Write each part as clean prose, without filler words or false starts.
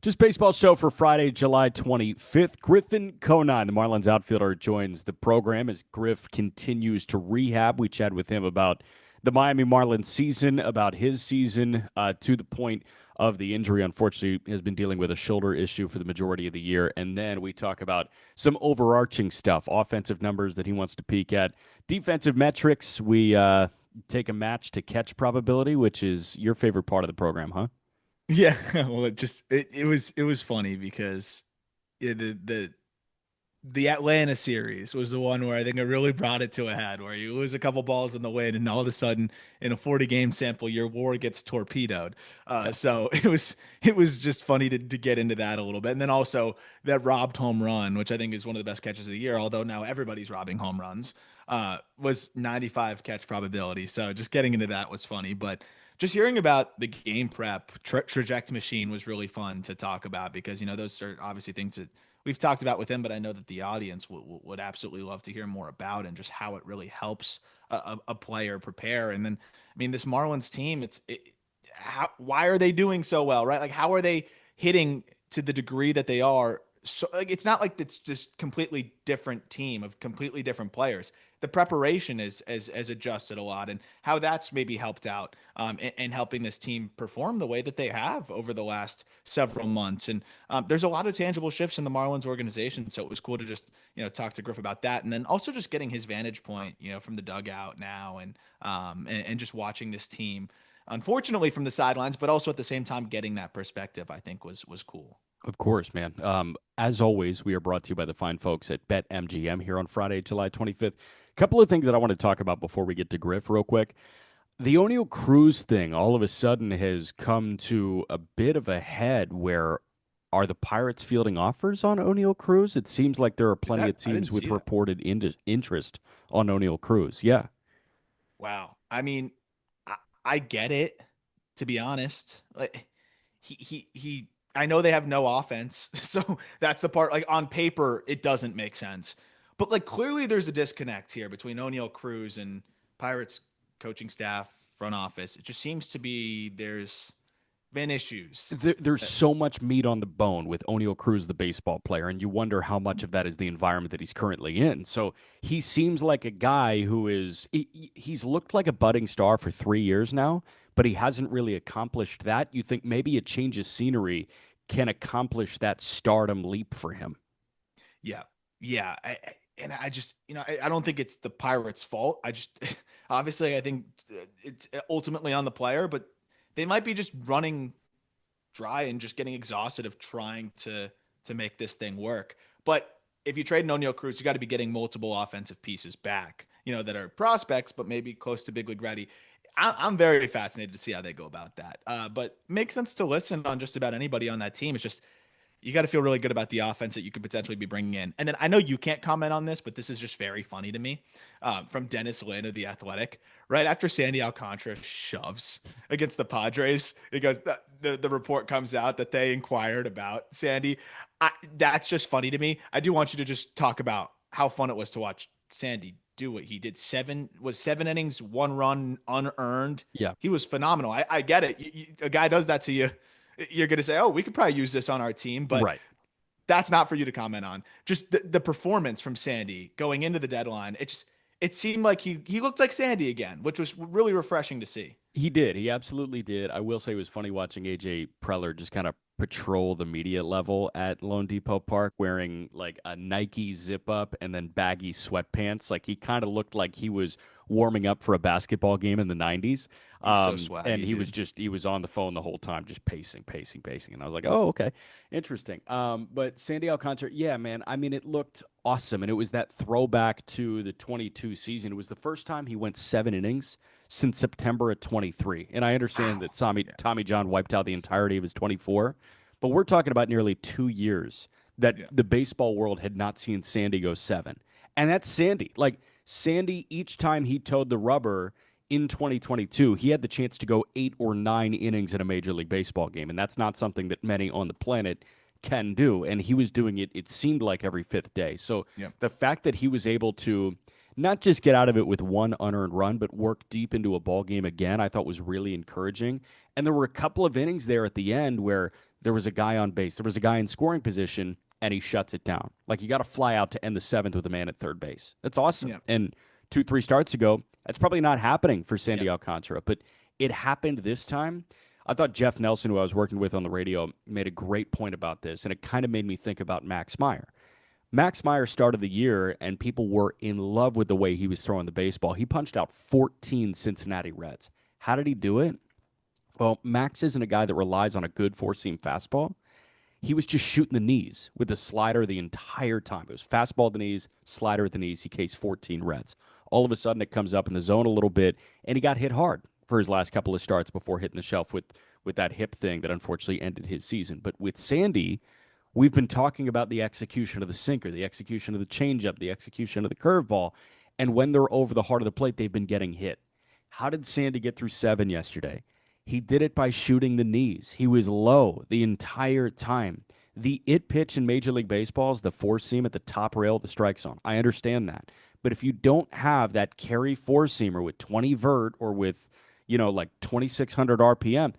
Just baseball show for Friday, July 25th. Griffin Conine, the Marlins outfielder, joins the program as Griff continues to rehab. We chatted with him about the Miami Marlins season, about his season, to the point of the injury. Unfortunately, has been dealing with a shoulder issue for the majority of the year. And then we talk about some overarching stuff, offensive numbers that he wants to peek at, defensive metrics. We take a match to catch probability, which is your favorite part of the program, huh? Yeah, well, it was funny because the Atlanta series was the one where I think it really brought it to a head, where you lose a couple balls in the wind, and all of a sudden, in a 40 game sample, your WAR gets torpedoed. So it was just funny to get into that a little bit, and then also that robbed home run, which I think is one of the best catches of the year. Although now everybody's robbing home runs, was 95 catch probability. So just getting into that was funny, but. Just hearing about the game prep traject machine was really fun to talk about because those are obviously things that we've talked about with him, but I know that the audience would absolutely love to hear more about and just how it really helps a player prepare. And then, I mean, this Marlins team, why are they doing so well, right? Like, how are they hitting to the degree that they are? So, like, it's not like it's just completely different team of completely different players. The preparation is adjusted a lot, and how that's maybe helped out in helping this team perform the way that they have over the last several months. And there's a lot of tangible shifts in the Marlins organization, so it was cool to just talk to Griff about that, and then also just getting his vantage point, from the dugout now, and just watching this team, unfortunately from the sidelines, but also at the same time getting that perspective, I think was cool. Of course, man. As always, we are brought to you by the fine folks at BetMGM here on Friday, July 25th. Couple of things that I want to talk about before we get to Griff, real quick. The O'Neill Cruz thing all of a sudden has come to a bit of a head where are the Pirates fielding offers on O'Neill Cruz? It seems like there are Is plenty that of I didn't teams with see that. reported interest on O'Neill Cruz. Yeah. Wow. I mean, I get it, to be honest. Like he I know they have no offense, so that's the part, like, on paper it doesn't make sense. But like, clearly there's a disconnect here between O'Neill Cruz and Pirates coaching staff, front office. It just seems to be there's been issues. There's Uh, so much meat on the bone with O'Neill Cruz, the baseball player, and you wonder how much of that is the environment that he's currently in. So he seems like a guy who he's looked like a budding star for 3 years now, but he hasn't really accomplished that. You think maybe a change of scenery can accomplish that stardom leap for him? Yeah. Yeah. And I just, I don't think it's the Pirates' fault. I just, obviously, I think it's ultimately on the player, but they might be just running dry and just getting exhausted of trying to make this thing work. But if you trade O'Neill Cruz, you got to be getting multiple offensive pieces back, that are prospects, but maybe close to big league ready. I'm very fascinated to see how they go about that. But makes sense to listen on just about anybody on that team. It's just you got to feel really good about the offense that you could potentially be bringing in. And then I know you can't comment on this, but this is just very funny to me. From Dennis Lynn of The Athletic, right after Sandy Alcantara shoves against the Padres, because the report comes out that they inquired about Sandy. That's just funny to me. I do want you to just talk about how fun it was to watch Sandy do what he did. 7 innings, 1 run, unearned. Yeah. He was phenomenal. I get it. A guy does that to you, you're going to say, "Oh, we could probably use this on our team," but Right. that's not for you to comment on. Just the performance from Sandy going into the deadline. It seemed like he looked like Sandy again, which was really refreshing to see. He did. He absolutely did. I will say it was funny watching AJ Preller just kind of patrol the media level at Lone Depot Park wearing like a Nike zip up and then baggy sweatpants. Like he kind of looked like he was warming up for a basketball game in the 90s. He's so And swaggy, he was dude. just, he was on the phone the whole time, just pacing, pacing, pacing. And I was like, oh, okay. Interesting. But Sandy Alcantara, yeah, man. I mean, it looked awesome. And it was that throwback to the 22 season. It was the first time he went 7 innings since September of 23. And I understand Wow. that Tommy, Yeah. Tommy John wiped out the entirety of his 24, but we're talking about nearly 2 years that Yeah. the baseball world had not seen Sandy go seven. And that's Sandy. Like Sandy, each time he towed the rubber in 2022, he had the chance to go 8 or 9 innings in a Major League Baseball game. And that's not something that many on the planet can do. And he was doing it, it seemed like every fifth day. So Yeah. the fact that he was able to not just get out of it with one unearned run, but work deep into a ball game again, I thought was really encouraging. And there were a couple of innings there at the end where there was a guy on base, there was a guy in scoring position, and he shuts it down. Like, you got to fly out to end the seventh with a man at third base. That's awesome. Yeah. And 2, 3 starts ago, that's probably not happening for Sandy Yeah. Alcantara, but it happened this time. I thought Jeff Nelson, who I was working with on the radio, made a great point about this, and it kind of made me think about Max Meyer. Max Meyer started the year, and people were in love with the way he was throwing the baseball. He punched out 14 Cincinnati Reds. How did he do it? Well, Max isn't a guy that relies on a good four-seam fastball. He was just shooting the knees with the slider the entire time. It was fastball at the knees, slider at the knees. He cased 14 Reds. All of a sudden, it comes up in the zone a little bit, and he got hit hard for his last couple of starts before hitting the shelf with that hip thing that unfortunately ended his season. But with Sandy, we've been talking about the execution of the sinker, the execution of the changeup, the execution of the curveball, and when they're over the heart of the plate, they've been getting hit. How did Sandy get through 7 yesterday? He did it by shooting the knees. He was low the entire time. The it pitch in Major League Baseball is the four seam at the top rail of the strike zone. I understand that. But if you don't have that carry four seamer with 20 vert or with, like 2,600 RPM,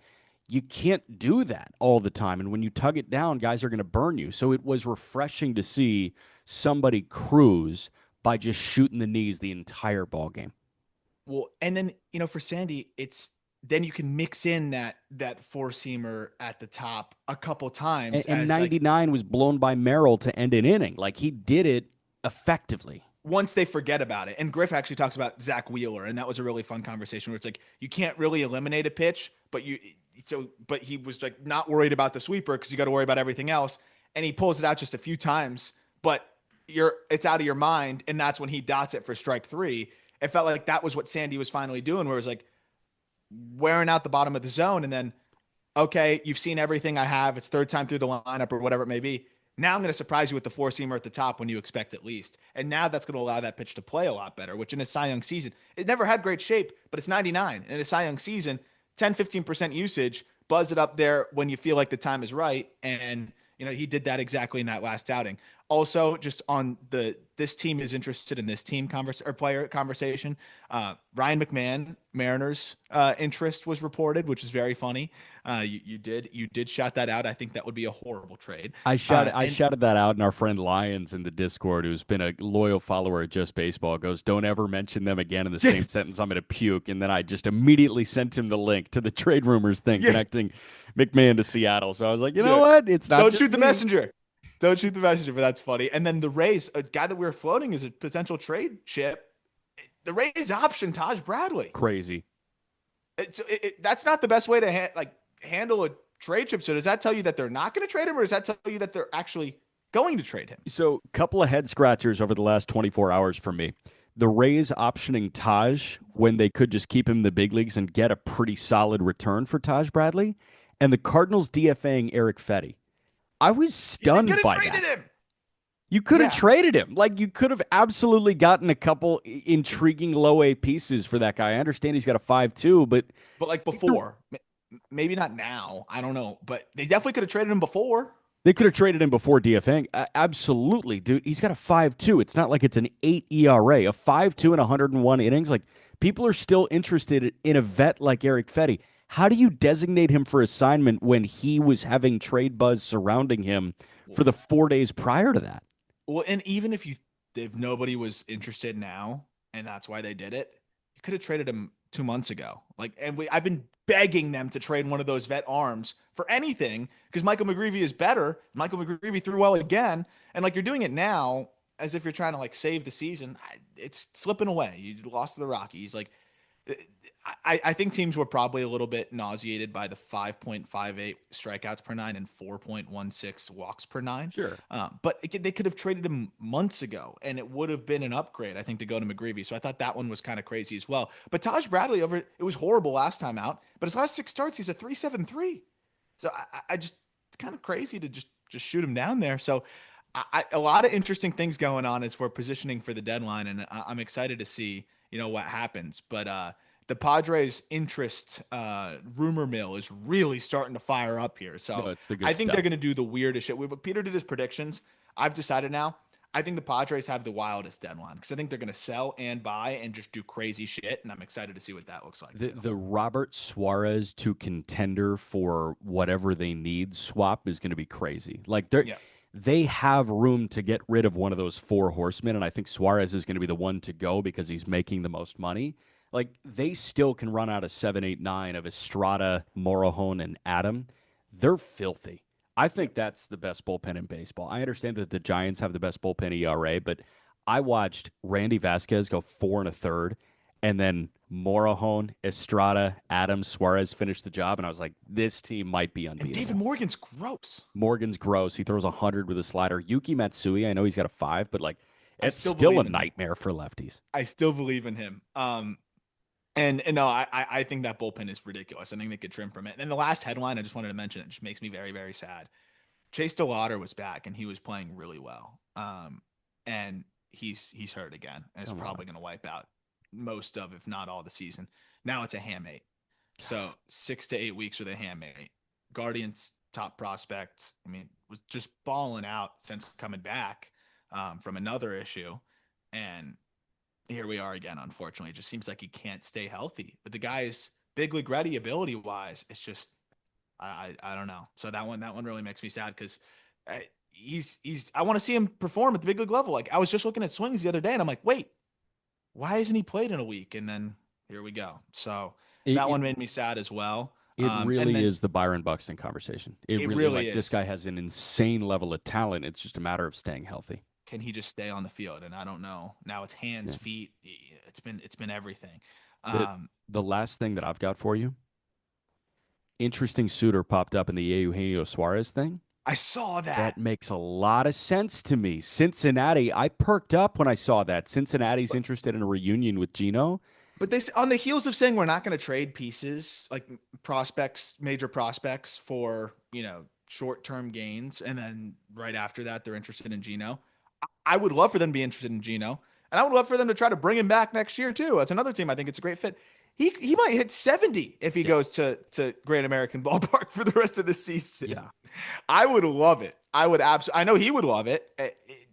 you can't do that all the time. And when you tug it down, guys are going to burn you. So it was refreshing to see somebody cruise by just shooting the knees the entire ball game. Well, and then, for Sandy, then you can mix in that four seamer at the top a couple times. And 99 was blown by Merrill to end an inning. Like, he did it effectively. Once they forget about it. And Griff actually talks about Zach Wheeler, and that was a really fun conversation where it's like, you can't really eliminate a pitch, but he was like not worried about the sweeper because you got to worry about everything else. And he pulls it out just a few times, but it's out of your mind. And that's when he dots it for strike 3. It felt like that was what Sandy was finally doing, where it was like wearing out the bottom of the zone. And then, okay, you've seen everything I have. It's third time through the lineup or whatever it may be. Now I'm going to surprise you with the four seamer at the top when you expect at least. And now that's going to allow that pitch to play a lot better, which in a Cy Young season, it never had great shape, but it's 99. In a Cy Young season, 10, 15% usage, buzz it up there when you feel like the time is right. And, he did that exactly in that last outing. Also, just on this team is interested in this team player conversation. Ryan McMahon, Mariners interest was reported, which is very funny. You did shout that out. I think that would be a horrible trade. I shouted that out, and our friend Lyons in the Discord, who's been a loyal follower of Just Baseball, goes, "Don't ever mention them again in the same sentence. I'm going to puke." And then I just immediately sent him the link to the trade rumors thing connecting McMahon to Seattle. So I was like, you know what? It's not. Don't shoot the messenger. Don't shoot the messenger, but that's funny. And then the Rays, a guy that we were floating as a potential trade chip, the Rays option Taj Bradley. Crazy. That's not the best way to handle a trade chip. So does that tell you that they're not going to trade him, or does that tell you that they're actually going to trade him? So a couple of head scratchers over the last 24 hours for me. The Rays optioning Taj when they could just keep him in the big leagues and get a pretty solid return for Taj Bradley, and the Cardinals DFAing Eric Fetty. I was stunned by that. Him. You could have traded him. Like, you could have absolutely gotten a couple intriguing low A pieces for that guy. I understand he's got a 5.2, but like before, maybe not now. I don't know, but they definitely could have traded him before. They could have traded him before DFAing. Absolutely, dude. He's got a 5.2. It's not like it's an 8 ERA. A 5.2 in 101 innings. Like, people are still interested in a vet like Eric Fetty. How do you designate him for assignment when he was having trade buzz surrounding him for the 4 days prior to that? Well, and even if nobody was interested now, and that's why they did it, you could have traded him 2 months ago. I've been begging them to trade one of those vet arms for anything because Michael McGreevy is better. Michael McGreevy threw well again, and you're doing it now as if you're trying to save the season. It's slipping away. You lost to the Rockies. I think teams were probably a little bit nauseated by the 5.58 strikeouts per 9 and 4.16 walks per 9. Sure. But they could have traded him months ago, and it would have been an upgrade, I think, to go to McGreevy. So I thought that one was kind of crazy as well. But Taj Bradley, it was horrible last time out, but his last 6 starts, he's a 3.73. So I just, it's kind of crazy to just shoot him down there. So a lot of interesting things going on as we're positioning for the deadline, and I'm excited to see, what happens. But the Padres' interest rumor mill is really starting to fire up here. So No, it's the good I think stuff. they're going to do the weirdest shit. Peter did his predictions. I've decided now I think the Padres have the wildest deadline because I think they're going to sell and buy and just do crazy shit. And I'm excited to see what that looks like The too. the Robert Suarez to contender for whatever they need swap is going to be crazy. Like Yeah. they have room to get rid of one of those four horsemen, and I think Suarez is going to be the one to go because he's making the most money. Like they still can run out of 7, 8, 9 of Estrada, Morojon, and Adam. They're filthy. I think that's the best bullpen in baseball. I understand that the Giants have the best bullpen ERA, but I watched Randy Vasquez go 4 1/3, and then Morojon, Estrada, Adams, Suarez finished the job, and I was like, this team might be And David unbeatable. Morgan's gross. Morgan's gross. He throws 100 with a slider. Yuki Matsui, I know he's got a 5, but like I it's still still a believe in him. nightmare for lefties. I still believe in him. And no, I think that bullpen is ridiculous. I think they could trim from it. And then the last headline, I just wanted to mention, it just makes me very, very sad. Chase DeLauder was back and he was playing really well. And he's hurt again and is Come probably on. going to wipe out most of, if not all, the season. Now it's a hamate. So 6 to 8 weeks with a hamate. Guardians top prospect. I mean, was just balling out since coming back from another issue, and here we are again. Unfortunately, it just seems like he can't stay healthy. But the guy's big league ready ability wise, it's just I don't know. So that one really makes me sad because he's I want to see him perform at the big league level. Like I was just looking at swings the other day, and I'm like, wait, why isn't he played in a week? And then here we go. So It, that it one made me sad as well. it And really then is the Byron Buxton conversation. It it really really like this is. guy has an insane level of talent. It's just a matter of staying healthy. Can he just stay on the field? And I don't know. Now it's hands, Yeah. feet. It's been everything. The Um, the last thing that I've got for you, interesting suitor popped up in the Eugenio Suarez thing. I saw that. That makes a lot of sense to me. Cincinnati, I perked up when I saw that. Cincinnati's interested in a reunion with Gino. But they on the heels of saying we're not going to trade pieces like prospects, major prospects for short-term gains, and then right after that they're interested in Gino. I would love for them to be interested in Gino, and I would love for them to try to bring him back next year too. That's another team I think it's a great fit. He might hit 70 if he Yeah. goes to Great American Ballpark for the rest of the season. Yeah. I would love it. I would absolutely. I know he would love it.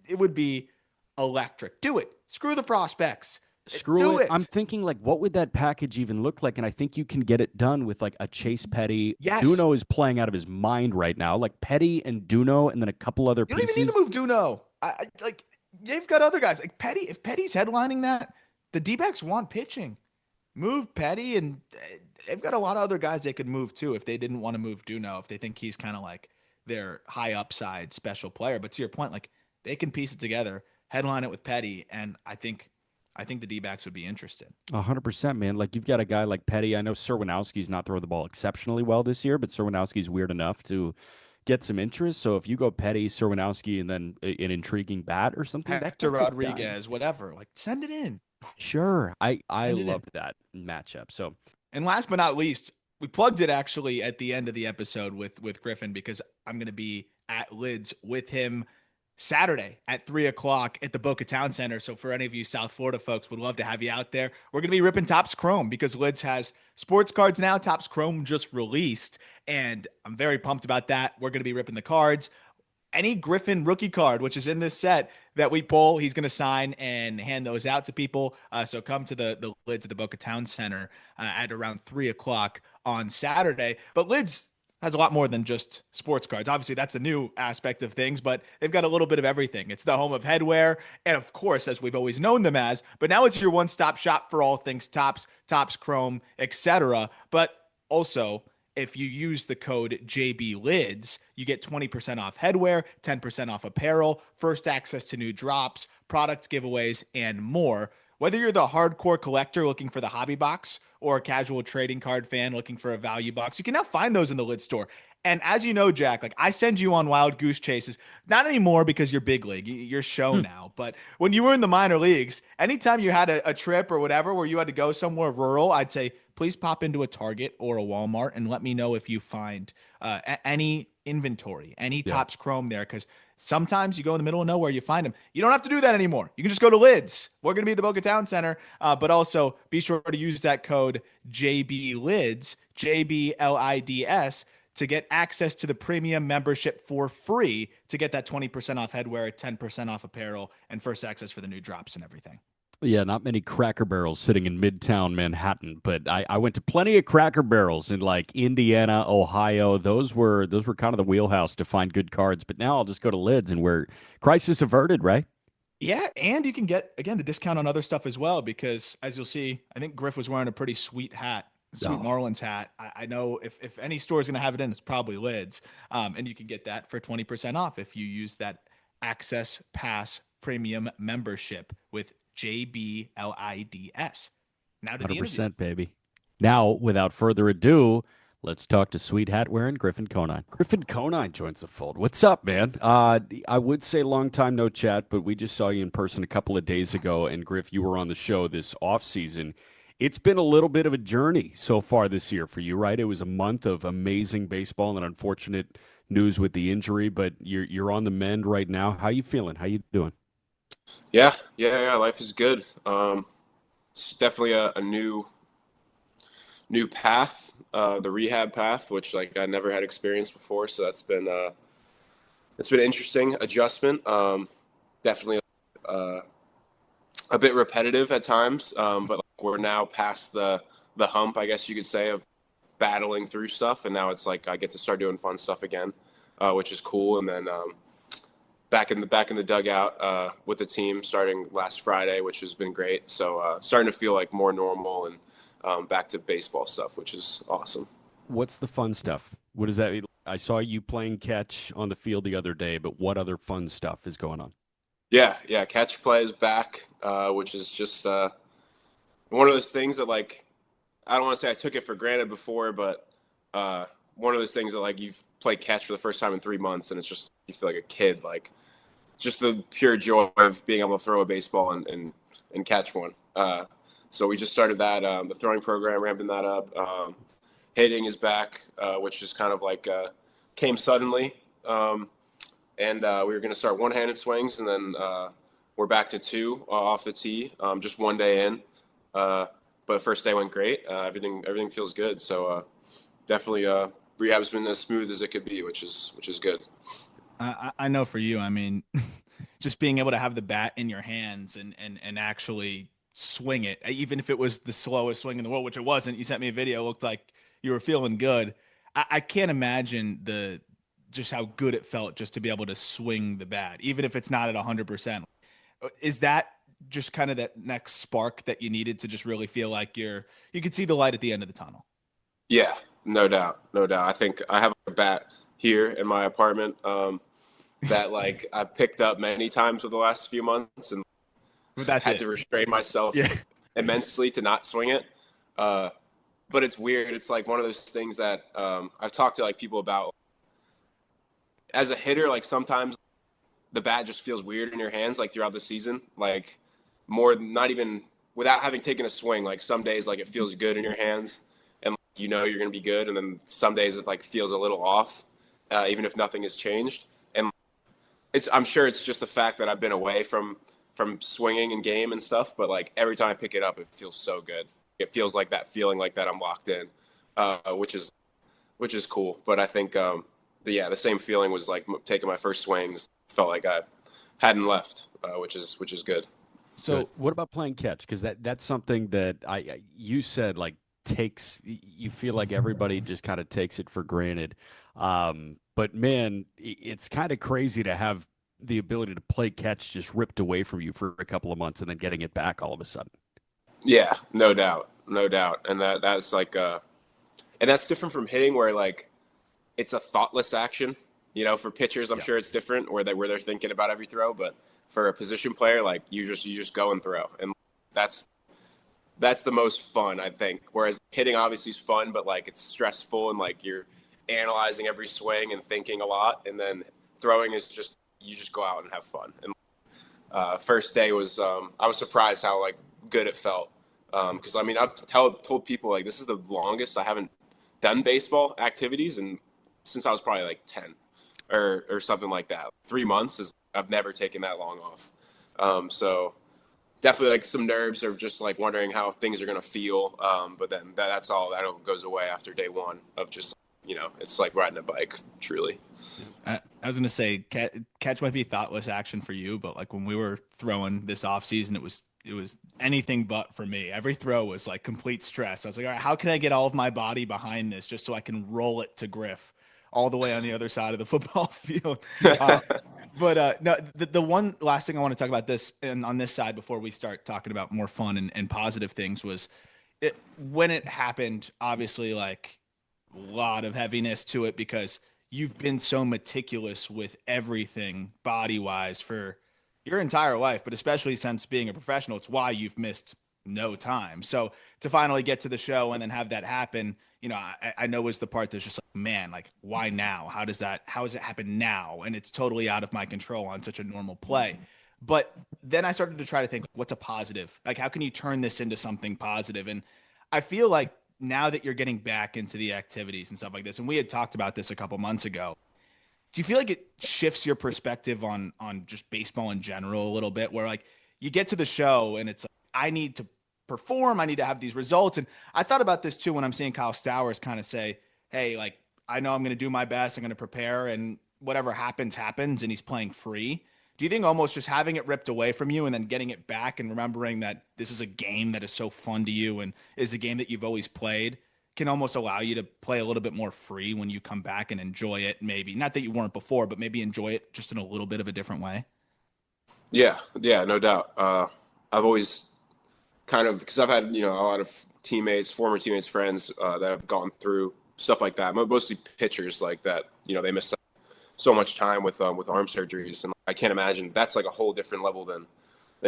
It would be electric. Do it. Screw the prospects. Screw Do it. I'm it. thinking like what would that package even look like? And I think you can get it done with like a Chase Petty. Yes. Duno is playing out of his mind right now. Like Petty and Duno and then a couple other You don't even need to pieces. move Duno. Like they've got other guys like Petty. If Petty's headlining that, the D-backs want pitching. Move Petty, and they've got a lot of other guys they could move too if they didn't want to move Duno. If they think he's kind of like their high upside special player. But to your point, like they can piece it together, headline it with Petty, and I think the D-backs would be interested. 100%, man. Like you've got a guy like Petty. I know Serwinowski's not throwing the ball exceptionally well this year, but Serwinowski's weird enough to get some interest. So if you go Petty, Serwinowski, and then an intriguing bat or something, that Hector gets it done. Rodriguez, whatever. Like send it in. Sure. I Send it in. loved that matchup. So And last but not least, we plugged it actually at the end of the episode with Griffin because I'm going to be at Lids with him Saturday at 3 o'clock at the Boca Town Center. So for any of you South Florida folks, would love to have you out there. We're going to be ripping Topps Chrome because Lids has sports cards now. Topps Chrome just released, and I'm very pumped about that. We're going to be ripping the cards. Any Griffin rookie card, which is in this set that we pull, he's going to sign and hand those out to people. So come to the Lids at the Boca Town Center at around 3 o'clock on Saturday. But Lids has a lot more than just sports cards. Obviously, that's a new aspect of things, but they've got a little bit of everything. It's the home of headwear, and of course, as we've always known them as, but now it's your one-stop shop for all things Topps, Topps Chrome, etc. But also, if you use the code JBLids, you get 20% off headwear, 10% off apparel, first access to new drops, product giveaways, and more. Whether you're the hardcore collector looking for the hobby box or a casual trading card fan looking for a value box, you can now find those in the Lid store. And as you know, Jack, like I send you on wild goose chases, not anymore because you're big league, you're show now. But when you were in the minor leagues, anytime you had a trip or whatever where you had to go somewhere rural, I'd say, please pop into a Target or a Walmart and let me know if you find any inventory, any yeah, Topps Chrome there. Because sometimes you go in the middle of nowhere, you find them. You don't have to do that anymore. You can just go to Lids. We're going to be at the Boca Town Center, but also be sure to use that code JBLids, JBLIDS, to get access to the premium membership for free to get that 20% off headwear, 10% off apparel, and first access for the new drops and everything. Yeah, not many Cracker Barrels sitting in Midtown Manhattan, but I went to plenty of Cracker Barrels in like Indiana, Ohio. Those were kind of the wheelhouse to find good cards. But now I'll just go to Lids and we're crisis averted, right? Yeah, and you can get, again, the discount on other stuff as well, because as you'll see, I think Griff was wearing a pretty sweet hat, sweet Oh, Marlins hat. I know if any store is going to have it in, it's probably Lids. And you can get that for 20% off if you use that Access Pass Premium membership with JBLIDS. Now to the interview. 100%, baby. Now, without further ado, let's talk to sweet hat wearing Griffin Conine. Griffin Conine joins the fold. What's up, man? I would say long time no chat, but we just saw you in person a couple of days ago, and Griff, you were on the show this off season. It's been a little bit of a journey so far this year for you, right? It was a month of amazing baseball and unfortunate news with the injury, but you're on the mend right now. How you feeling? How you doing? Yeah. Life is good. It's definitely a new path, the rehab path, which like I never had experience before. So it's been interesting adjustment. Definitely a bit repetitive at times, but like, we're now past the hump, I guess you could say, of battling through stuff, and now it's like I get to start doing fun stuff again, which is cool. And then back in the dugout with the team starting last Friday, which has been great. So starting to feel like more normal and back to baseball stuff, which is awesome. What's the fun stuff? What does that mean? I saw you playing catch on the field the other day, but what other fun stuff is going on? Yeah. Catch play is back, which is just one of those things that like I don't want to say I took it for granted before, but one of those things that like you've played catch for the first time in 3 months, and it's just you feel like a kid, like just the pure joy of being able to throw a baseball and catch one. So we just started that, the throwing program, ramping that up. Hitting is back, which is kind of like came suddenly. And we were going to start one-handed swings, and then we're back to two off the tee, just one day in. But first day went great. Everything feels good. So definitely rehab's been as smooth as it could be, which is good. I know for you, I mean, just being able to have the bat in your hands and actually swing it, even if it was the slowest swing in the world, which it wasn't. You sent me a video, it looked like you were feeling good. I can't imagine just how good it felt just to be able to swing the bat, even if it's not at 100%. Is that just kind of that next spark that you needed to just really feel like you could see the light at the end of the tunnel? Yeah, no doubt. I think I have a bat here in my apartment that like I've picked up many times over the last few months, and had to restrain myself immensely to not swing it. But it's weird. It's like one of those things that I've talked to like people about. As a hitter, like sometimes the bat just feels weird in your hands, like throughout the season, like more not even without having taken a swing. Like some days, like it feels good in your hands, and like, you know you're gonna be good, and then some days it like feels a little off, even if nothing has changed. And I'm sure it's just the fact that I've been away from swinging and game and stuff, but like every time I pick it up, it feels so good. It feels like that feeling like that I'm locked in, which is cool. But I think. The same feeling was like taking my first swings. Felt like I hadn't left, which is good. So, what about playing catch? Because that's something that you said like you feel like everybody just kind of takes it for granted. But man, it's kind of crazy to have the ability to play catch just ripped away from you for a couple of months and then getting it back all of a sudden. Yeah, no doubt, and that's like, and that's different from hitting where like. It's a thoughtless action, for pitchers, I'm sure it's different where they're thinking about every throw, but for a position player, like you just go and throw. And that's the most fun, I think. Whereas hitting obviously is fun, but like it's stressful and like you're analyzing every swing and thinking a lot. And then throwing is just, you just go out and have fun. And first day was, I was surprised how like good it felt. Cause I mean, I've told people like, this is the longest I haven't done baseball activities and since I was probably like 10 or something like that. 3 months is I've never taken that long off. So definitely like some nerves are just like wondering how things are going to feel. But then that's all that goes away after day one of just it's like riding a bike, truly. I was going to say, catch might be thoughtless action for you, but like when we were throwing this off season, it was anything but for me. Every throw was like complete stress. I was like, all right, how can I get all of my body behind this just so I can roll it to Griff all the way on the other side of the football field? No, the one last thing I want to talk about this and on this side before we start talking about more fun and positive things was when it happened, obviously like a lot of heaviness to it because you've been so meticulous with everything body wise for your entire life, but especially since being a professional, it's why you've missed no time. So to finally get to the show and then have that happen, I know is the part that's just like, man, like why now? How does it happen now? And it's totally out of my control on such a normal play. But then I started to try to think, what's a positive? Like, how can you turn this into something positive? And I feel like now that you're getting back into the activities and stuff like this, and we had talked about this a couple months ago, do you feel like it shifts your perspective on just baseball in general a little bit, where like you get to the show and it's like, I need to perform, I need to have these results. And I thought about this too when I'm seeing Kyle Stowers kind of say, hey, like I know I'm going to do my best, I'm going to prepare, and whatever happens, and he's playing free. Do you think almost just having it ripped away from you and then getting it back and remembering that this is a game that is so fun to you and is a game that you've always played can almost allow you to play a little bit more free when you come back and enjoy it? Maybe not that you weren't before, but maybe enjoy it just in a little bit of a different way. Yeah, no doubt. I've always kind of, because I've had, a lot of former teammates, friends that have gone through stuff like that, mostly pitchers like that, they miss so much time with arm surgeries. And I can't imagine that's like a whole different level than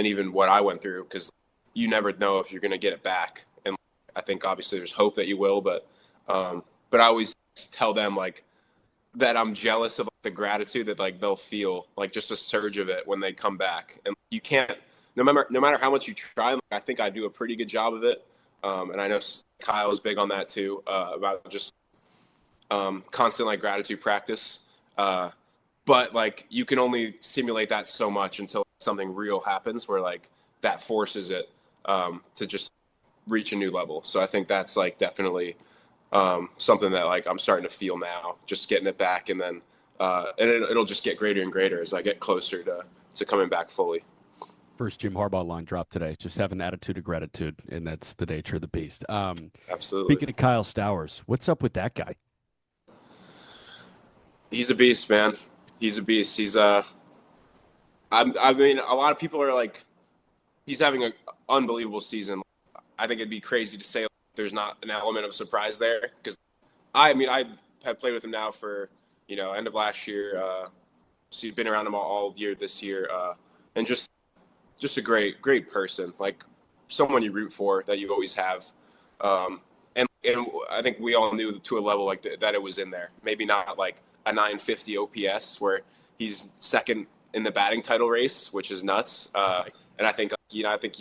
even what I went through, because you never know if you're going to get it back. And I think obviously there's hope that you will, but I always tell them like that I'm jealous of the gratitude that like they'll feel, like just a surge of it when they come back. And you can't, no matter how much you try, like, I think I do a pretty good job of it. And I know Kyle is big on that too, about just constant like gratitude practice. But like you can only simulate that so much until something real happens where like that forces it to just reach a new level. So I think that's like definitely something that like I'm starting to feel now, just getting it back, and then it'll just get greater and greater as I get closer to coming back fully. First Jim Harbaugh line dropped today. Just have an attitude of gratitude, and that's the nature of the beast. Absolutely. Speaking of Kyle Stowers, what's up with that guy? He's a beast, man. He's a beast. He's I mean, a lot of people are like, he's having an unbelievable season. I think it'd be crazy to say like, there's not an element of surprise there, because I have played with him now for end of last year. So you've been around him all year this year, and just a great person, like someone you root for, that you always have. And I think we all knew to a level like that it was in there. Maybe not like a 950 OPS where he's second in the batting title race, which is nuts. And I think I think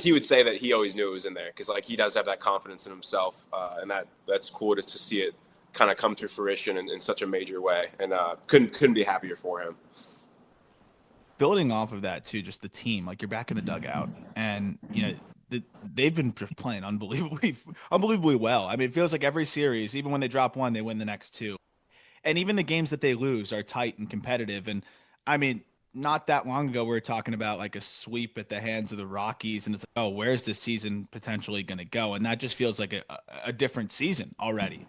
he would say that he always knew it was in there, because like he does have that confidence in himself, and that's cool to see it kind of come to fruition in such a major way. And couldn't be happier for him. Building off of that too, just the team, like you're back in the dugout, and they've been just playing unbelievably well. I mean, it feels like every series, even when they drop one, they win the next two, and even the games that they lose are tight and competitive. And I mean, not that long ago, we were talking about like a sweep at the hands of the Rockies, and it's like, oh, where's this season potentially going to go? And that just feels like a different season already.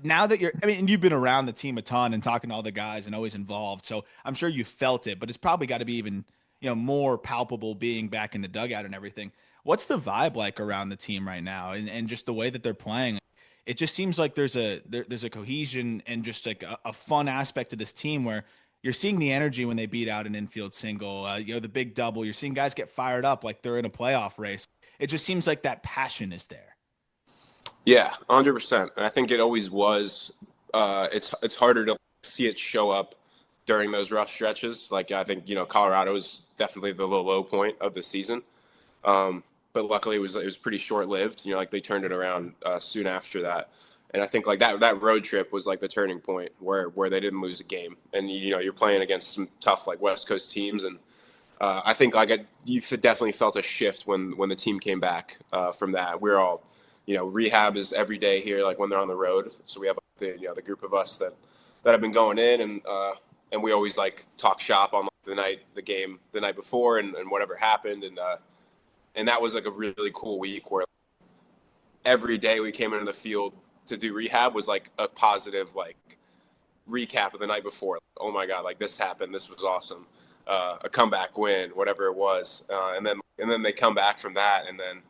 Now that you've been around the team a ton and talking to all the guys and always involved, so I'm sure you felt it, but it's probably got to be even, more palpable being back in the dugout and everything. What's the vibe like around the team right now, and just the way that they're playing? It just seems like there's a cohesion and just like a fun aspect of this team where you're seeing the energy when they beat out an infield single, the big double. You're seeing guys get fired up like they're in a playoff race. It just seems like that passion is there. Yeah, 100%. And I think it always was. It's harder to see it show up during those rough stretches. Like I think Colorado is definitely the low point of the season, but luckily it was pretty short lived. Like they turned it around soon after that. And I think like that road trip was like the turning point where they didn't lose a game. And you're playing against some tough like West Coast teams, and I think like you definitely felt a shift when the team came back from that. We're all. Rehab is every day here, like when they're on the road. So we have the group of us that have been going in, and we always like talk shop on the game the night before and whatever happened, and that was like a really cool week where every day we came into the field to do rehab was like a positive like recap of the night before. Like, oh my God, like this happened, this was awesome, a comeback win, whatever it was, and then they come back from that, and then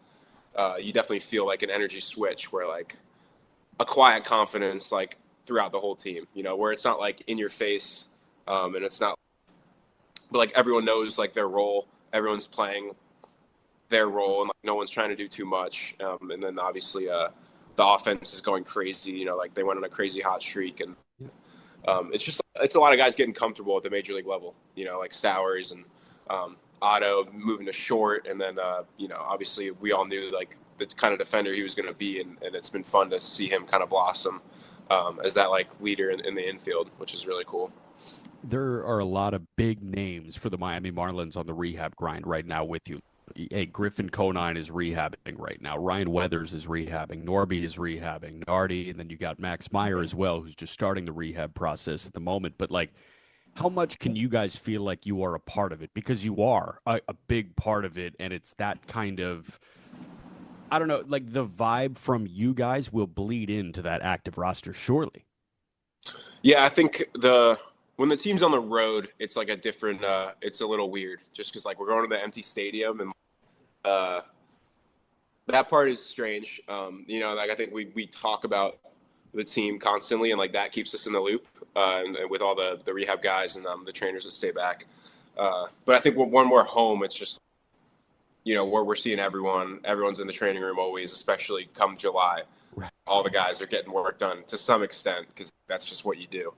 you definitely feel like an energy switch where like a quiet confidence like throughout the whole team, where it's not like in your face, and it's not, but like everyone knows like their role, everyone's playing their role, and like no one's trying to do too much, and then obviously the offense is going crazy, like they went on a crazy hot streak, and it's a lot of guys getting comfortable at the major league level, like Stowers and Otto moving to short, and then obviously we all knew like the kind of defender he was going to be, and it's been fun to see him kind of blossom as that like leader in the infield, which is really cool. There are a lot of big names for the Miami Marlins on the rehab grind right now with you. Hey, Griffin Conine is rehabbing right now. Ryan Weathers is rehabbing. Norby is rehabbing. Nardi, and then you got Max Meyer as well, who's just starting the rehab process at the moment. But like, how much can you guys feel like you are a part of it? Because you are a big part of it, and it's that kind of, I don't know, like the vibe from you guys will bleed into that active roster, surely. Yeah, I think when the team's on the road, it's like a different, it's a little weird just because like we're going to the empty stadium, and that part is strange. Like I think we talk about the team constantly, and like that keeps us in the loop, and with all the rehab guys and the trainers that stay back. But I think when we're home, it's just, where we're seeing everyone's in the training room always, especially come July. Right. All the guys are getting work done to some extent because that's just what you do.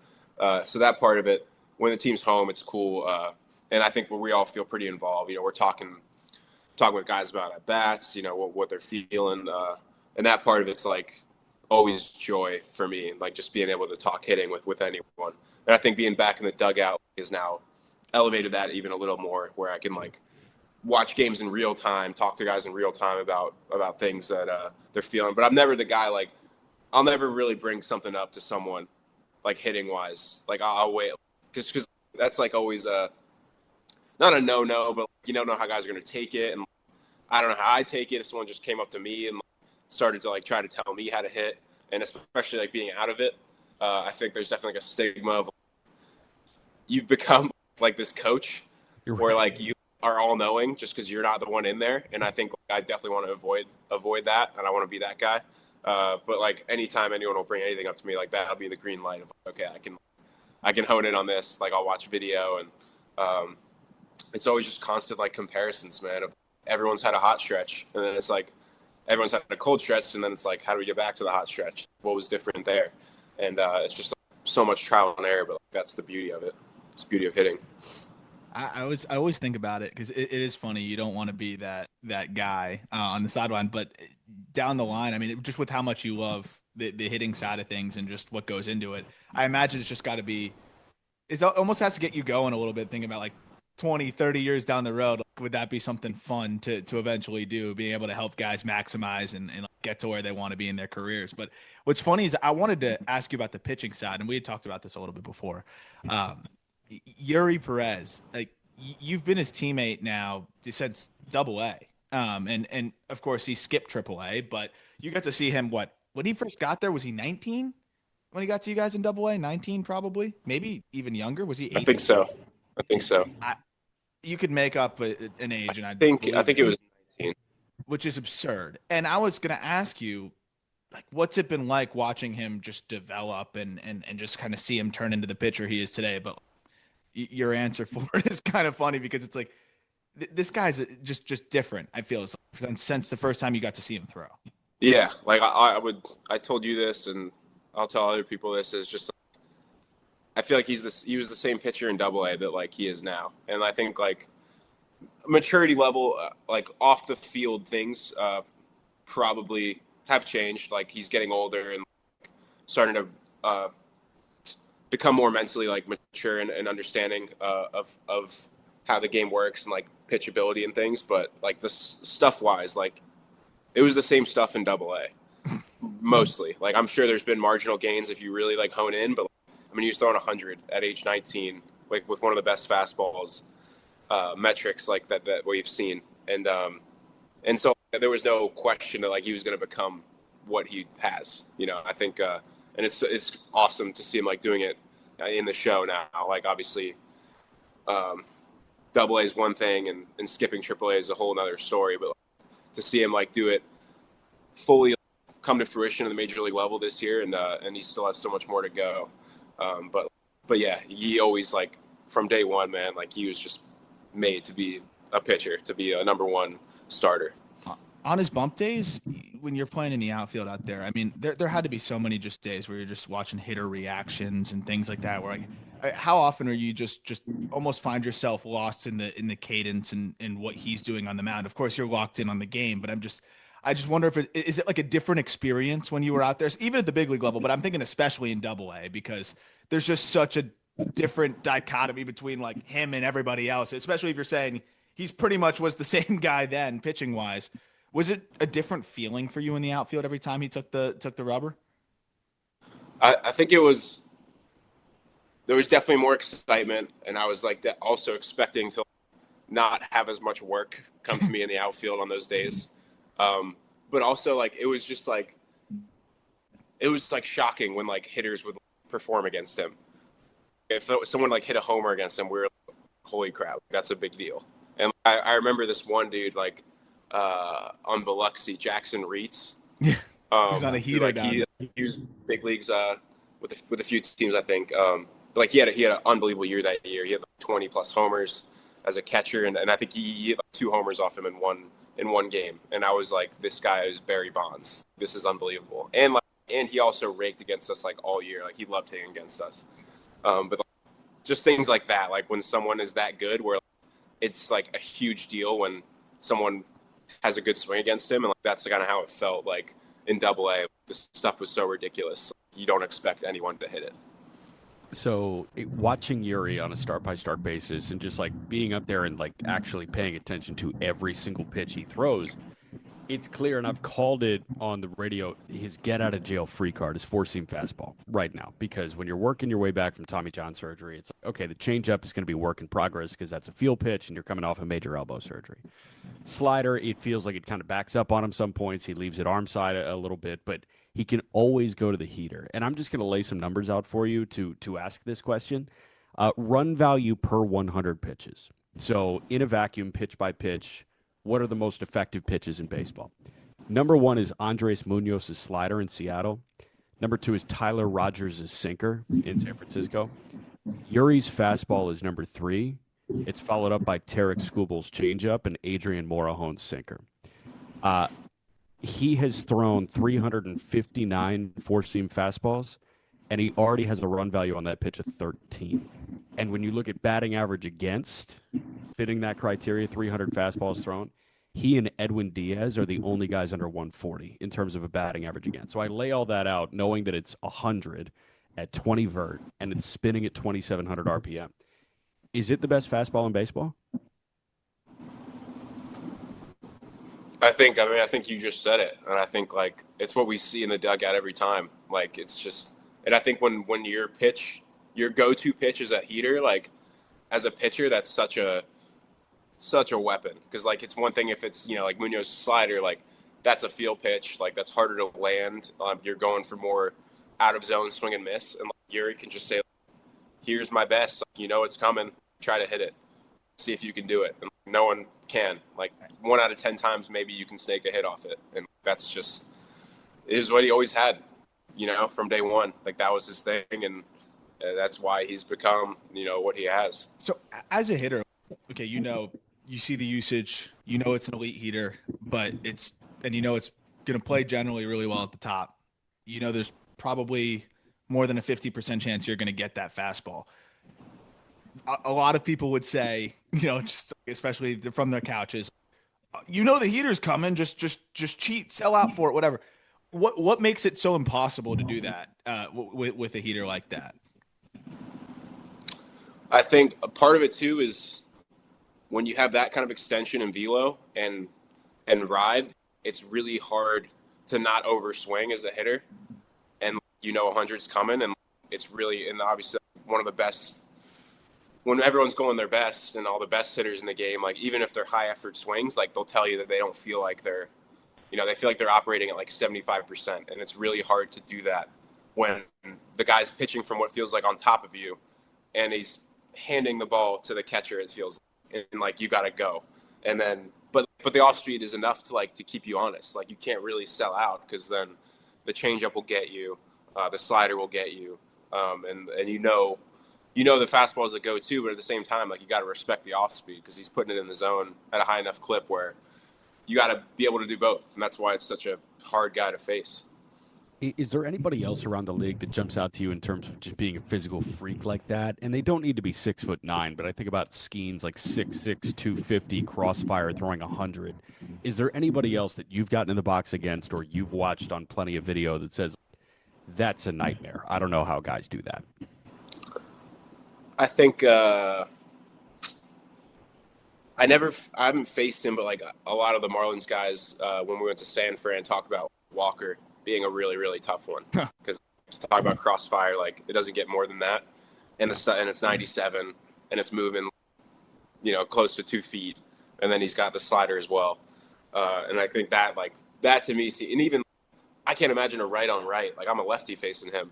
So that part of it, when the team's home, it's cool. And I think we all feel pretty involved. We're talking with guys about at bats, what they're feeling. And that part of it's like always joy for me, like just being able to talk hitting with anyone. And I think being back in the dugout is now elevated that even a little more, where I can like watch games in real time, talk to guys in real time about things that they're feeling. But I'm never the guy, like I'll never really bring something up to someone like hitting wise. Like I'll wait because that's like always not a no, but you don't know how guys are going to take it. And I don't know how I take it if someone just came up to me and started to like try to tell me how to hit, and especially like being out of it. I think there's definitely like a stigma of you've become like this coach where like you are all knowing just because you're not the one in there. And I think like, I definitely want to avoid that, and I want to be that guy. But like anytime anyone will bring anything up to me like that, I'll be the green light of okay, I can hone in on this. Like I'll watch video, and it's always just constant like comparisons, man. Of everyone's had a hot stretch, and then it's like everyone's had a cold stretch, and then it's like how do we get back to the hot stretch? What was different there? And it's just like, so much trial and error, but like, that's the beauty of it. It's the beauty of hitting. I always think about it because it is funny. You don't want to be that guy on the sideline, but down the line, I mean, just with how much you love the hitting side of things and just what goes into it, I imagine it's just got to be. It almost has to get you going a little bit, thinking about like 20, 30 years down the road. Like, would that be something fun to eventually do? Being able to help guys maximize and get to where they want to be in their careers. But what's funny is I wanted to ask you about the pitching side, and we had talked about this a little bit before. Eury Pérez, like you've been his teammate now since AA, and of course he skipped AAA, but you got to see him. What when he first got there, was he 19? When he got to you guys in AA, 19 probably, maybe even younger. Was he 18? I think so. You could make up an age, and I think it was 19, which is absurd. And I was gonna ask you, like, what's it been like watching him just develop and just kind of see him turn into the pitcher he is today? But your answer for it is kind of funny because it's like this guy's just different. I feel since the first time you got to see him throw. Yeah, like I told you this, and I'll tell other people this, is just I feel like he was the same pitcher in AA that like he is now, and I think like maturity level, like off the field things, probably have changed. Like he's getting older and starting to become more mentally like mature and understanding of how the game works and like pitchability and things. But like the stuff wise, like it was the same stuff in AA. mostly. Like, I'm sure there's been marginal gains if you really like hone in, but I mean, he was throwing 100 at age 19, like with one of the best fastballs metrics like that we've seen, and so there was no question that like he was going to become what he has. I think, and it's awesome to see him like doing it in the show now. Like, obviously, Double A is one thing, and skipping Triple A is a whole nother story. But to see him like do it fully come to fruition at the major league level this year, and he still has so much more to go. But yeah, he always, like, from day one, man, like he was just made to be a pitcher, to be a number one starter. On his bump days, when you're playing in the outfield out there, I mean, there had to be so many just days where you're just watching hitter reactions and things like that. Where, like, how often are you just almost find yourself lost in the cadence and what he's doing on the mound? Of course, you're locked in on the game, but I just wonder if is it like a different experience when you were out there, even at the big league level. But I'm thinking especially in Double A, because there's just such a different dichotomy between like him and everybody else. Especially if you're saying he's pretty much was the same guy then, pitching wise. Was it a different feeling for you in the outfield every time he took the rubber? I think there was definitely more excitement, and I was like also expecting to not have as much work come to me in the outfield on those days. But also, like, it was like shocking when like hitters would perform against him. If someone like hit a homer against him, we were like, holy crap, that's a big deal. And I remember this one dude, like, on Biloxi, Jackson Reitz. Yeah, he was on a heater down. He was big leagues with a few teams, I think. But like he had an unbelievable year that year. He had like 20 plus homers as a catcher, and I think he hit like 2 homers off him in one game. And I was like, this guy is Barry Bonds. This is unbelievable. And he also raked against us like all year. Like, he loved hitting against us. But like, just things like that, like when someone is that good, where it's like a huge deal when someone has a good swing against him, and like that's kind of how it felt like in Double A. This stuff was so ridiculous. You don't expect anyone to hit it. So watching Eury on a start-by-start basis and just like being up there and like actually paying attention to every single pitch he throws, it's clear, and I've called it on the radio, his get-out-of-jail-free card is four-seam fastball right now, because when you're working your way back from Tommy John surgery, it's like, okay, the changeup is going to be work in progress because that's a field pitch and you're coming off a major elbow surgery. Slider, it feels like it kind of backs up on him some points. He leaves it arm side a little bit, but he can always go to the heater. And I'm just going to lay some numbers out for you to ask this question. Run value per 100 pitches. So in a vacuum, pitch by pitch, what are the most effective pitches in baseball? Number 1 is Andres Muñoz's slider in Seattle. Number 2 is Tyler Rogers' sinker in San Francisco. Eury's fastball is number 3. It's followed up by Tarek Skubal's changeup and Adrian Morejon's sinker. He has thrown 359 four-seam fastballs, and he already has a run value on that pitch of 13. And when you look at batting average against, fitting that criteria, 300 fastballs thrown, he and Edwin Diaz are the only guys under 140 in terms of a batting average against. So I lay all that out knowing that it's 100 at 20 vert, and it's spinning at 2,700 RPM. Is it the best fastball in baseball? I think you just said it. And I think, like, it's what we see in the dugout every time. Like, it's just, and I think when your go-to pitch is a heater, like, as a pitcher, that's such a weapon. Because, like, it's one thing if it's, like Muñoz's slider, like, that's a field pitch. Like, that's harder to land. You're going for more out-of-zone swing and miss. And, like, Eury can just say, here's my best. Like, it's coming. Try to hit it. See if you can do it. And no one can. Like, 1 out of 10 times, maybe you can snake a hit off it. And that's just is what he always had, from day one. Like, that was his thing, and that's why he's become, what he has. So as a hitter, okay, you see the usage, it's an elite heater, but it's going to play generally really well at the top. There's probably more than a 50% chance you're going to get that fastball. A lot of people would say, just especially from their couches, the heater's coming, just cheat, sell out for it, whatever. What makes it so impossible to do that with a heater like that? I think a part of it too is when you have that kind of extension and velo and ride, it's really hard to not overswing as a hitter, and 100's coming, and it's really, and obviously one of the best when everyone's going their best and all the best hitters in the game, like even if they're high effort swings, like they'll tell you that they don't feel like they're, they feel like they're operating at like 75%, and it's really hard to do that when the guy's pitching from what feels like on top of you, and he's handing the ball to the catcher. It feels like, and like you got to go, and then but the off speed is enough to keep you honest. Like you can't really sell out because then the changeup will get you, the slider will get you, and the fastball is a go-to, but at the same time, like you got to respect the off speed because he's putting it in the zone at a high enough clip where you got to be able to do both, and that's why it's such a hard guy to face. Is there anybody else around the league that jumps out to you in terms of just being a physical freak like that? And they don't need to be 6'9", but I think about Skeens like 6'6", 250, crossfire throwing 100. Is there anybody else that you've gotten in the box against or you've watched on plenty of video that says that's a nightmare? I don't know how guys do that. I think I haven't faced him, but like a lot of the Marlins guys, when we went to San Fran, talked about Walker being a really, really tough one because talk about crossfire, like it doesn't get more than that, and it's 97 and it's moving, close to 2 feet, and then he's got the slider as well, and I think that to me, and even I can't imagine a right on right. Like I'm a lefty facing him,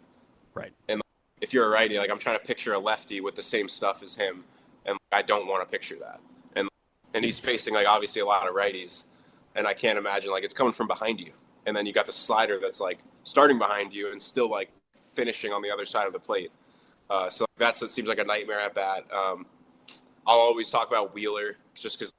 right, and if you're a righty, like I'm trying to picture a lefty with the same stuff as him, and I don't want to picture that, and he's facing like obviously a lot of righties, and I can't imagine like it's coming from behind you. And then you got the slider that's like starting behind you and still like finishing on the other side of the plate. So it seems like a nightmare at bat. I'll always talk about Wheeler just because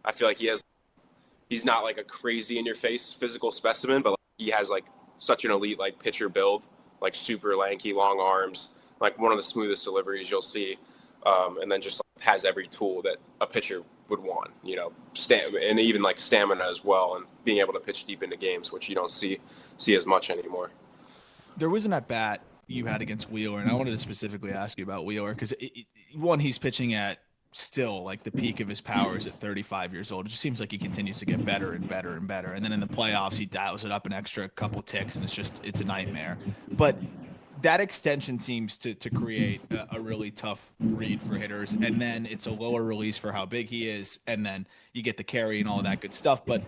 I feel like he's not like a crazy in your face physical specimen, but like, he has like such an elite like pitcher build, like super lanky, long arms, like one of the smoothest deliveries you'll see. And then just like, has every tool that a pitcher would want, and even like stamina as well, and being able to pitch deep into games, which you don't see as much anymore. There was an at bat you had against Wheeler, and I wanted to specifically ask you about Wheeler because he's pitching at still like the peak of his powers at 35 years old. It just seems like he continues to get better and better and better, and then in the playoffs he dials it up an extra couple ticks, and it's a nightmare. But that extension seems to create a really tough read for hitters, and then it's a lower release for how big he is, and then you get the carry and all of that good stuff. But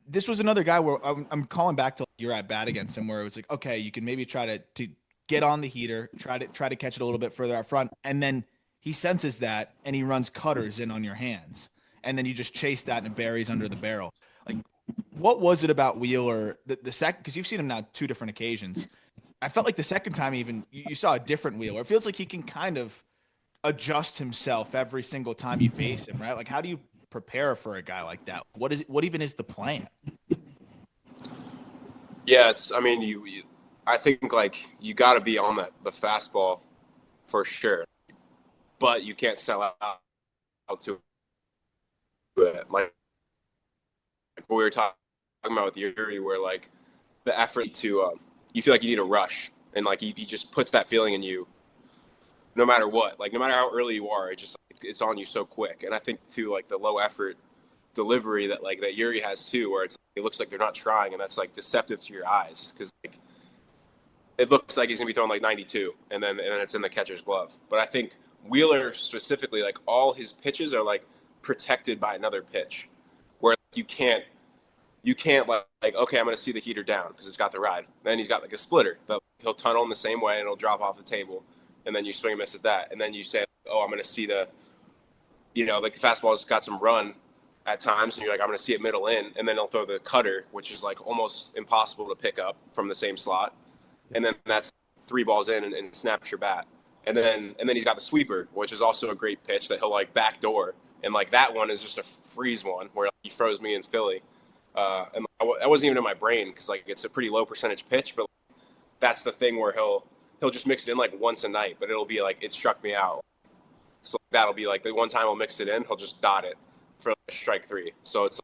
this was another guy where I'm calling back to your at bat against him, where it was like, okay, you can maybe try to get on the heater, try to catch it a little bit further out front, and then he senses that and he runs cutters in on your hands, and then you just chase that and it buries under the barrel. Like, what was it about Wheeler the second? Because you've seen him now 2 different occasions. I felt like the second time even you saw a different Wheeler. It feels like he can kind of adjust himself every single time you face him, right? Like, how do you prepare for a guy like that? What even is the plan? Yeah, I think like you got to be on the fastball for sure, but you can't sell out to it. Like what we were talking about with Eury, where like the effort to you feel like you need a rush, and like he just puts that feeling in you no matter what, like no matter how early you are, it's on you so quick. And I think too, like the low effort delivery that Eury has too, where it looks like they're not trying, and that's like deceptive to your eyes because like it looks like he's gonna be throwing like 92 and then it's in the catcher's glove. But I think Wheeler specifically, like all his pitches are like protected by another pitch where you can't like okay, I'm going to see the heater down because it's got the ride. Then he's got like a splitter that he'll tunnel in the same way and it'll drop off the table. And then you swing and miss at that. And then you say, oh, I'm going to see like the fastball's got some run at times. And you're like, I'm going to see it middle in. And then he'll throw the cutter, which is like almost impossible to pick up from the same slot. And then that's 3 balls in and snaps your bat. And then he's got the sweeper, which is also a great pitch that he'll like backdoor. And like that one is just a freeze one where he froze me in Philly. And that wasn't even in my brain because like it's a pretty low percentage pitch, but that's the thing where he'll just mix it in like once a night, but it'll be like it struck me out. So that'll be like the one time he'll mix it in, he'll just dot it for like strike 3. So it's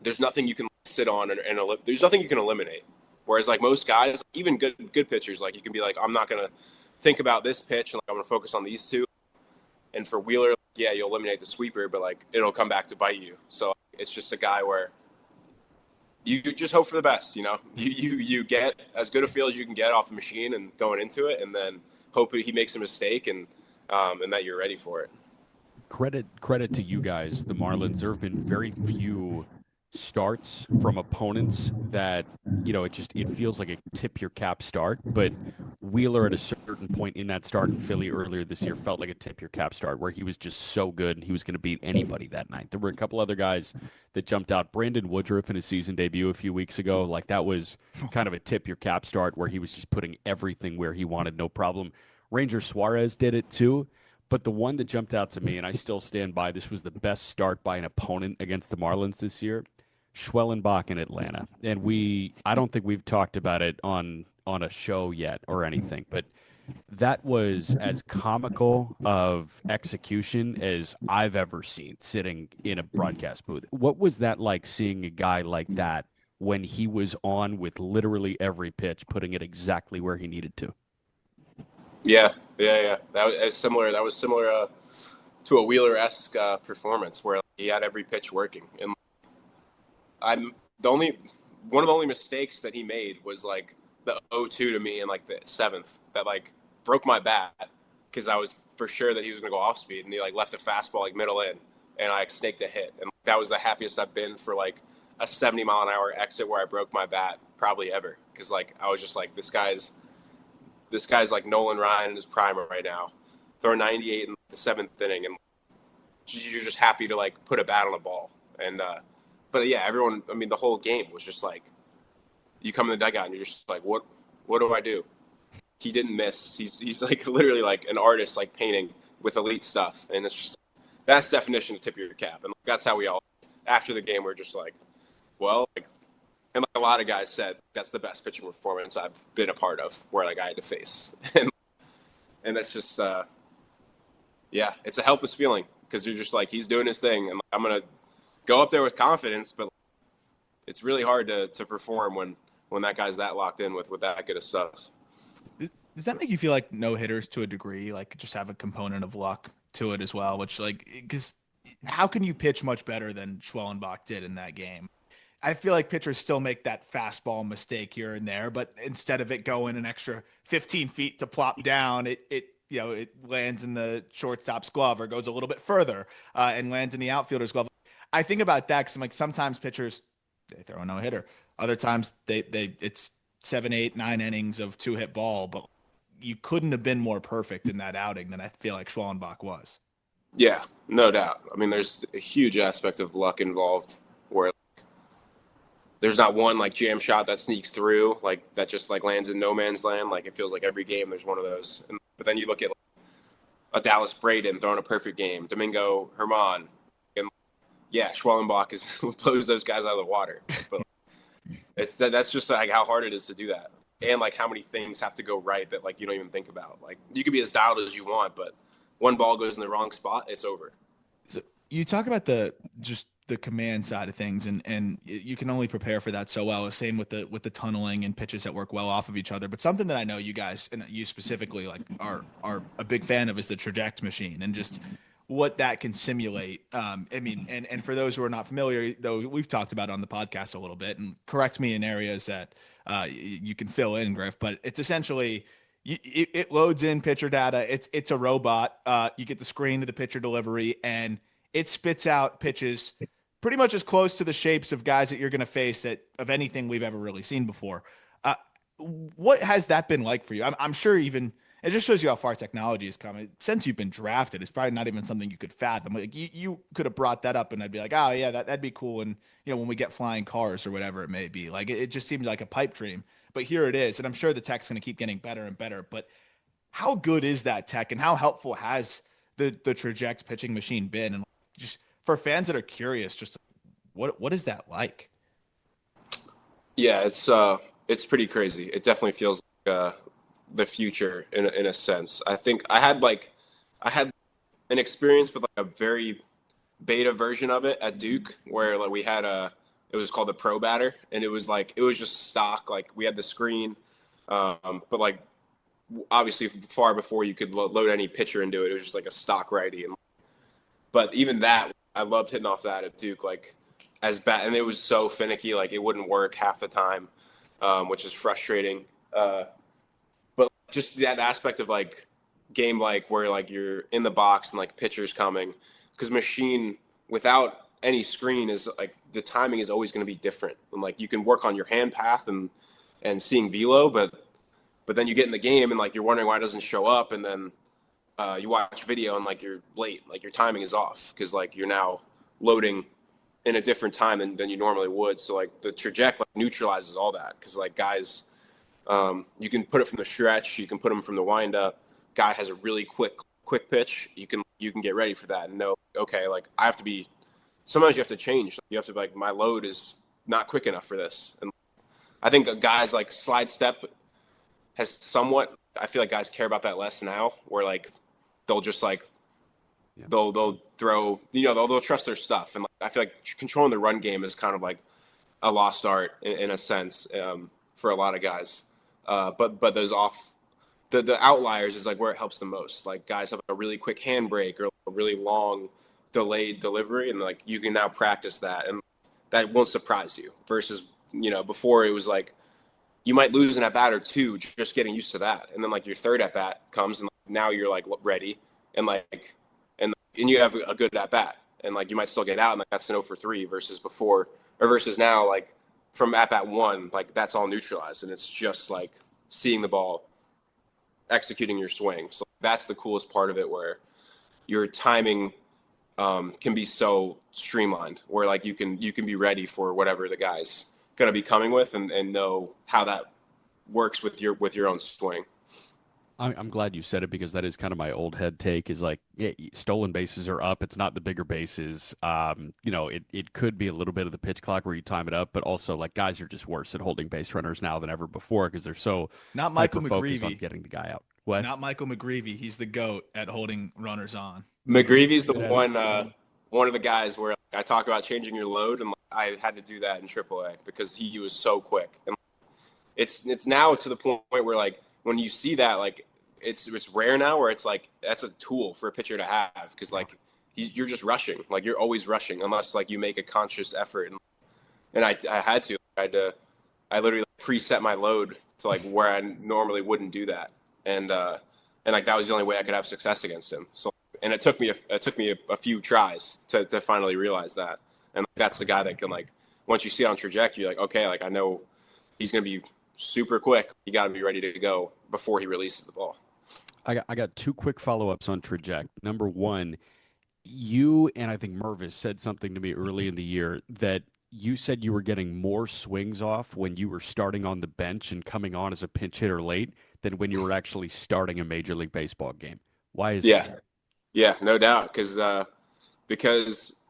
there's nothing you can sit on and there's nothing you can eliminate. Whereas like most guys, even good pitchers, like you can be like, I'm not gonna think about this pitch and like I'm gonna focus on these 2. And for Wheeler, yeah, you'll eliminate the sweeper, but like it'll come back to bite you. So it's just a guy where you just hope for the best. You get as good a feel as you can get off the machine and going into it, and then hope he makes a mistake and that you're ready for it. Credit to you guys, the Marlins. There have been very few starts from opponents that it feels like a tip your cap start, but Wheeler at a certain point in that start in Philly earlier this year felt like a tip your cap start where he was just so good and he was going to beat anybody that night. There were a couple other guys that jumped out. Brandon Woodruff in his season debut a few weeks ago, like that was kind of a tip your cap start where he was just putting everything where he wanted, no problem. Ranger Suarez did it too. But the one that jumped out to me, and I still stand by, this was the best start by an opponent against the Marlins this year, Schwellenbach in Atlanta. And I don't think we've talked about it on a show yet or anything, but that was as comical of execution as I've ever seen sitting in a broadcast booth. What was that like, seeing a guy like that when he was on with literally every pitch, putting it exactly where he needed to? Yeah. That was similar. That was similar to a Wheeler-esque performance where he had every pitch working. And one of the only mistakes that he made was like the 0-2 to me in like the 7th that like broke my bat because I was for sure that he was going to go off speed, and he like left a fastball like middle in, and I like, snaked a hit, and that was the happiest I've been for like a 70-mile-an-hour exit where I broke my bat probably ever, because like I was just like this guy's like Nolan Ryan in his prime right now, throwing 98 in the 7th inning, and you're just happy to like put a bat on a ball. And but yeah, everyone, I mean, the whole game was just like, you come in the dugout and you're just like, what do I do? He didn't miss. He's like literally like an artist, like painting with elite stuff, and it's just that's definition of tip your cap. And that's how we all after the game we're just like, well, like, and like a lot of guys said, that's the best pitching performance I've been a part of, where like I had to face, and that's just yeah, it's a helpless feeling because you're just like, he's doing his thing, and like, I'm gonna go up there with confidence, but it's really hard to perform when that guy's that locked in with that good of stuff. Does that make you feel like no hitters to a degree, like just have a component of luck to it as well? Which like, because how can you pitch much better than Schwellenbach did in that game? I feel like pitchers still make that fastball mistake here and there, but instead of it going an extra 15 feet to plop down, it lands in the shortstop's glove or goes a little bit further and lands in the outfielder's glove. I think about that because I'm like, sometimes pitchers, they throw a no hitter. Other times it's 7, 8, 9 innings of 2-hit ball, but you couldn't have been more perfect in that outing than I feel like Schwellenbach was. Yeah, no doubt. I mean, there's a huge aspect of luck involved where like, there's not one like jam shot that sneaks through, like that just like lands in no man's land. Like it feels like every game there's one of those. But then you look at like, a Dallas Braden throwing a perfect game, Domingo Herman, and yeah, Schwellenbach blows those guys out of the water. But that's just like how hard it is to do that. And like how many things have to go right that like you don't even think about. Like you could be as dialed as you want, but one ball goes in the wrong spot, it's over. So you talk about the command side of things, and you can only prepare for that so well. Same with the tunneling and pitches that work well off of each other. But something that I know you guys, and you specifically, like are a big fan of is the traject machine and just what that can simulate. I mean, and for those who are not familiar, though, we've talked about it on the podcast a little bit, and correct me in areas that you can fill in, Griff, but it's essentially it loads in pitcher data. It's a robot. You get the screen to the pitcher delivery, and it spits out pitches pretty much as close to the shapes of guys that you're going to face of anything we've ever really seen before. What has that been like for you? I'm sure even it just shows you how far technology has come. Since you've been drafted, it's probably not even something you could fathom. Like you could have brought that up, and I'd be like, oh yeah, that'd be cool. And when we get flying cars or whatever it may be, like it just seems like a pipe dream. But here it is, and I'm sure the tech's going to keep getting better and better. But how good is that tech, and how helpful has the traject pitching machine been? And just for fans that are curious, just what is that like? Yeah, it's pretty crazy. It definitely feels like the future in a sense. I think I had an experience with like a very beta version of it at Duke where like we had it was called the Pro Batter, and it was just stock. Like we had the screen, but like obviously far before you could load any pitcher into it, it was just like a stock righty. But even that, I loved hitting off that at Duke. Like as bad, and it was so finicky, like it wouldn't work half the time, which is frustrating. But just that aspect of like game, like where like you're in the box and like pitcher's coming, because machine without any screen is like the timing is always going to be different. And like you can work on your hand path and seeing velo, but then you get in the game and like you're wondering why it doesn't show up, and then you watch video and like you're late, like your timing is off because like you're now loading in a different time than you normally would. So like the trajectory like, neutralizes all that because like guys, you can put it from the stretch, you can put them from the windup. Guy has a really quick pitch. You can get ready for that and know, okay, like I have to be. Sometimes you have to change. You have to like my load is not quick enough for this. And I think guys like slide step has somewhat. I feel like guys care about that less now, where like they'll just like they'll throw, they'll trust their stuff. And like, I feel like controlling the run game is kind of like a lost art in a sense for a lot of guys. But those the outliers is like where it helps the most. Like guys have a really quick handbrake or a really long delayed delivery, and like you can now practice that, and that won't surprise you. Versus before it was like you might lose an at bat or two just getting used to that, and then like your third at bat comes and like, now you're like ready and like and you have a good at bat, and like you might still get out and like that's an 0 for 3 versus before or versus now like from at bat 1 like that's all neutralized and it's just like seeing the ball, executing your swing. So that's the coolest part of it, where your timing can be so streamlined, where like you can be ready for whatever the guy's going to be coming with and know how that works with your own swing. I'm glad you said it because that is kind of my old head take is like stolen bases are up. It's not the bigger bases. It could be a little bit of the pitch clock where you time it up, but also like guys are just worse at holding base runners now than ever before because they're so not Michael focused on McGreevy getting the guy out. What? Not Michael McGreevy. He's the GOAT at holding runners on. McGreevy's the one of the guys where I talk about changing your load, and I had to do that in AAA because he was so quick. And it's now to the point where like when you see that, like it's rare now where it's like that's a tool for a pitcher to have because like you're just rushing, like you're always rushing unless like you make a conscious effort. And I had to I literally preset my load to like where I normally wouldn't do that, and like that was the only way I could have success against him. So. And it took me a few tries to finally realize that. And that's the guy that can like once you see it on trajectory, you're like, okay, like I know he's gonna be super quick. You got to be ready to go before he releases the ball. I got two quick follow-ups on traject. Number one, you and I think Mervis said something to me early in the year that you said you were getting more swings off when you were starting on the bench and coming on as a pinch hitter late than when you were actually starting a Major League Baseball game. Why is that? Yeah, no doubt. Because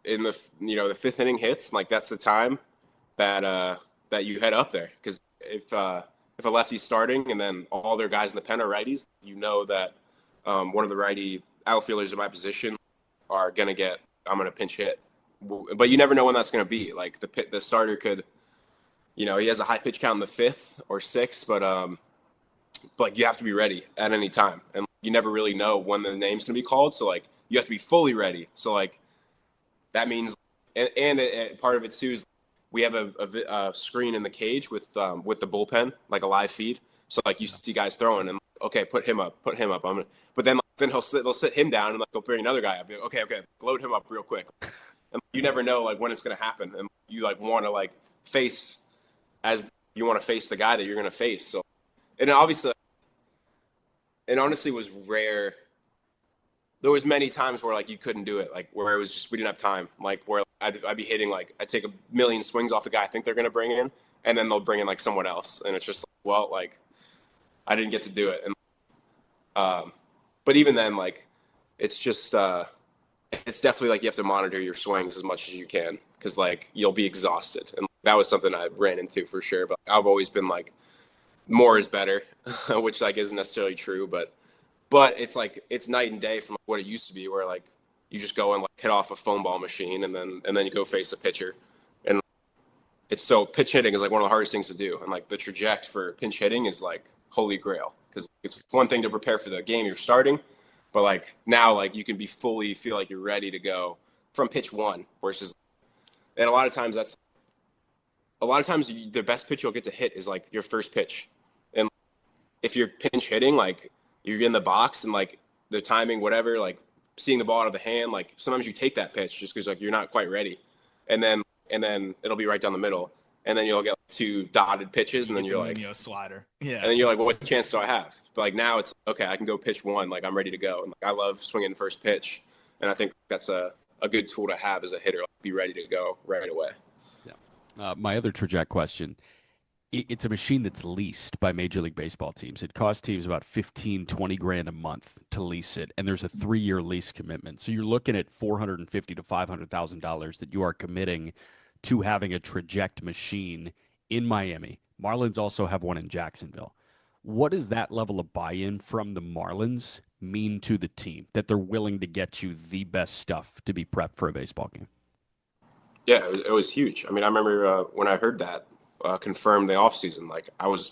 in the fifth inning hits, like that's the time that you head up there. Because if a lefty's starting and then all their guys in the pen are righties, you know that one of the righty outfielders in my position are I'm gonna pinch hit. But you never know when that's gonna be. Like the starter could, he has a high pitch count in the fifth or sixth, but like you have to be ready at any time, and you never really know when the name's gonna be called. So like you have to be fully ready. So like that means, and part of it too is we have a screen in the cage with the bullpen, like a live feed. So like you see guys throwing, and okay, put him up. But then they'll sit him down, and like they'll bring another guy up. Okay, load him up real quick. And you never know like when it's gonna happen, and you like want to like face the guy that you're gonna face. So. And obviously, it honestly was rare. There was many times where like you couldn't do it, like where it was just we didn't have time, like where I'd be hitting like I'd take a million swings off the guy I think they're gonna bring in, and then they'll bring in like someone else, and it's just like I didn't get to do it. And but even then, like it's just it's definitely like you have to monitor your swings as much as you can because like you'll be exhausted, and that was something I ran into for sure. But I've always been like. More is better, which like isn't necessarily true, but it's like it's night and day from what it used to be, where like you just go and like hit off a foam ball machine and then you go face a pitcher, and it's so pitch hitting is like one of the hardest things to do, and like the trajectory for pinch hitting is like holy grail because it's one thing to prepare for the game you're starting, but like now like you can be fully feel like you're ready to go from pitch one versus And a lot of times the best pitch you'll get to hit is like your first pitch. And if you're pinch hitting, like you're in the box and like the timing, whatever, like seeing the ball out of the hand, like sometimes you take that pitch just because like you're not quite ready. And then it'll be right down the middle. And then you'll get like 2 dotted pitches, and then you're like slider. Yeah. And then you're like, well, what chance do I have? But like now it's okay, I can go pitch 1, like I'm ready to go. And like I love swinging first pitch. And I think that's a good tool to have as a hitter, like, be ready to go right away. Yeah. My other Traject question. It's a machine that's leased by Major League Baseball teams. It costs teams about $15-20 a month to lease it, and there's a 3-year lease commitment. So you're looking at $450,000 to $500,000 that you are committing to having a Traject machine in Miami. Marlins also have one in Jacksonville. What does that level of buy-in from the Marlins mean to the team, that they're willing to get you the best stuff to be prepped for a baseball game? Yeah, it was huge. I mean, I remember when I heard that confirmed the offseason, like I was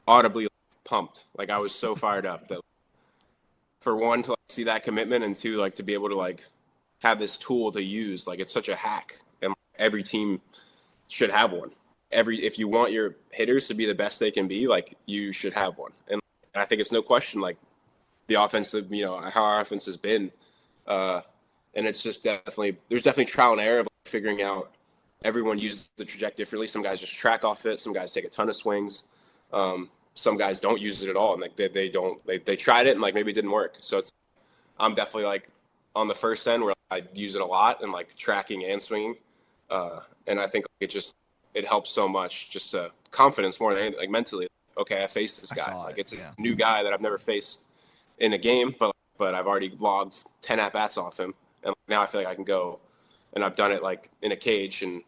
audibly pumped. Like I was so fired up that for one, to like, see that commitment, and 2, like to be able to like have this tool to use. Like it's such a hack, and every team should have one. If you want your hitters to be the best they can be, like you should have one. And I think it's no question, like the offensive, how our offense has been. And it's just there's definitely trial and error of like, figuring out. Everyone uses the Traject differently. Some guys just track off it. Some guys take a ton of swings. Some guys don't use it at all, and like they tried it and like maybe it didn't work. So I'm definitely like on the first end where I use it a lot and like tracking and swinging. And I think it helps so much, just confidence more than anything, like mentally. Okay, I faced this guy. Like it's a new guy that I've never faced in a game, but I've already logged 10 at bats off him, and now I feel like I can go. And I've done it like in a cage, and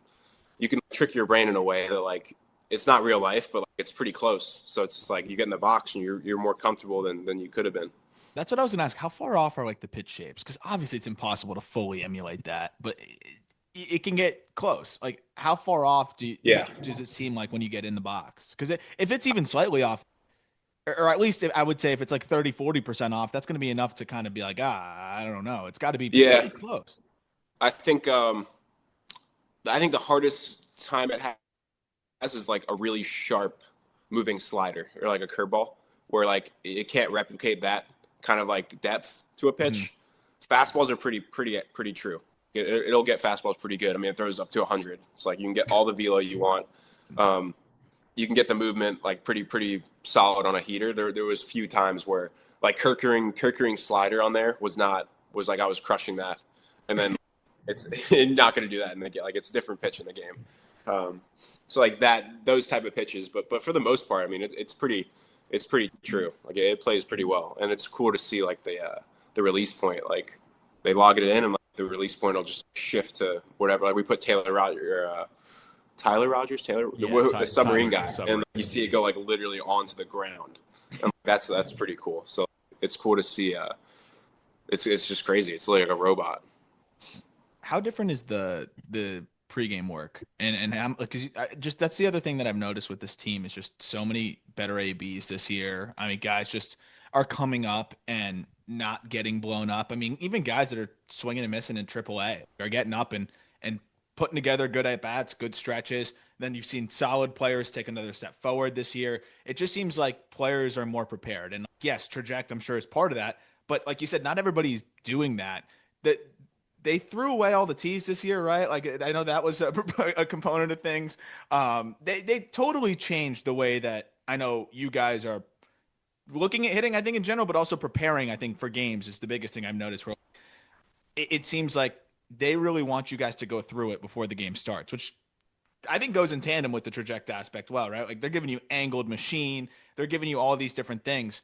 you can trick your brain in a way that like it's not real life, but like, it's pretty close. So it's just like you get in the box and you're more comfortable than you could have been. That's what I was gonna ask. How far off are like the pitch shapes? Because obviously it's impossible to fully emulate that, but it can get close. Like how far off does it seem like when you get in the box? Because if it's even slightly off, or at least I would say if it's like 30-40% off, that's going to be enough to kind of be like, I don't know. It's got to be pretty close. I think the hardest time it has is like a really sharp moving slider or like a curveball where like it can't replicate that kind of like depth to a pitch. Fastballs are pretty true. It'll get fastballs pretty good. I mean, it throws up to 100. It's like you can get all the velo you want. You can get the movement like pretty solid on a heater. There was few times where like Kirkering slider on there was like I was crushing that, and then it's not going to do that in the game. Like it's a different pitch in the game. So like those type of pitches, but for the most part, I mean, it's pretty true. Like it plays pretty well, and it's cool to see like the release point. Like they log it in, and like, the release point will just shift to whatever. Like we put Tyler Rogers, the submarine guy, and you see it go like literally onto the ground. And that's pretty cool. So it's cool to see. It's just crazy. It's like a robot. How different is the pregame work? And because just that's the other thing that I've noticed with this team is just so many better ABs this year. I mean, guys just are coming up and not getting blown up. I mean, even guys that are swinging and missing in AAA are getting up and putting together good at-bats, good stretches. Then you've seen solid players take another step forward this year. It just seems like players are more prepared. And yes, Traject, I'm sure, is part of that. But like you said, not everybody's doing that. That they threw away all the tees this year, right? Like I know that was a component of things. They totally changed the way that I know you guys are looking at hitting, I think, in general, but also preparing, I think, for games is the biggest thing I've noticed. It seems like they really want you guys to go through it before the game starts, which I think goes in tandem with the Traject aspect well, right? Like they're giving you angled machine. They're giving you all these different things.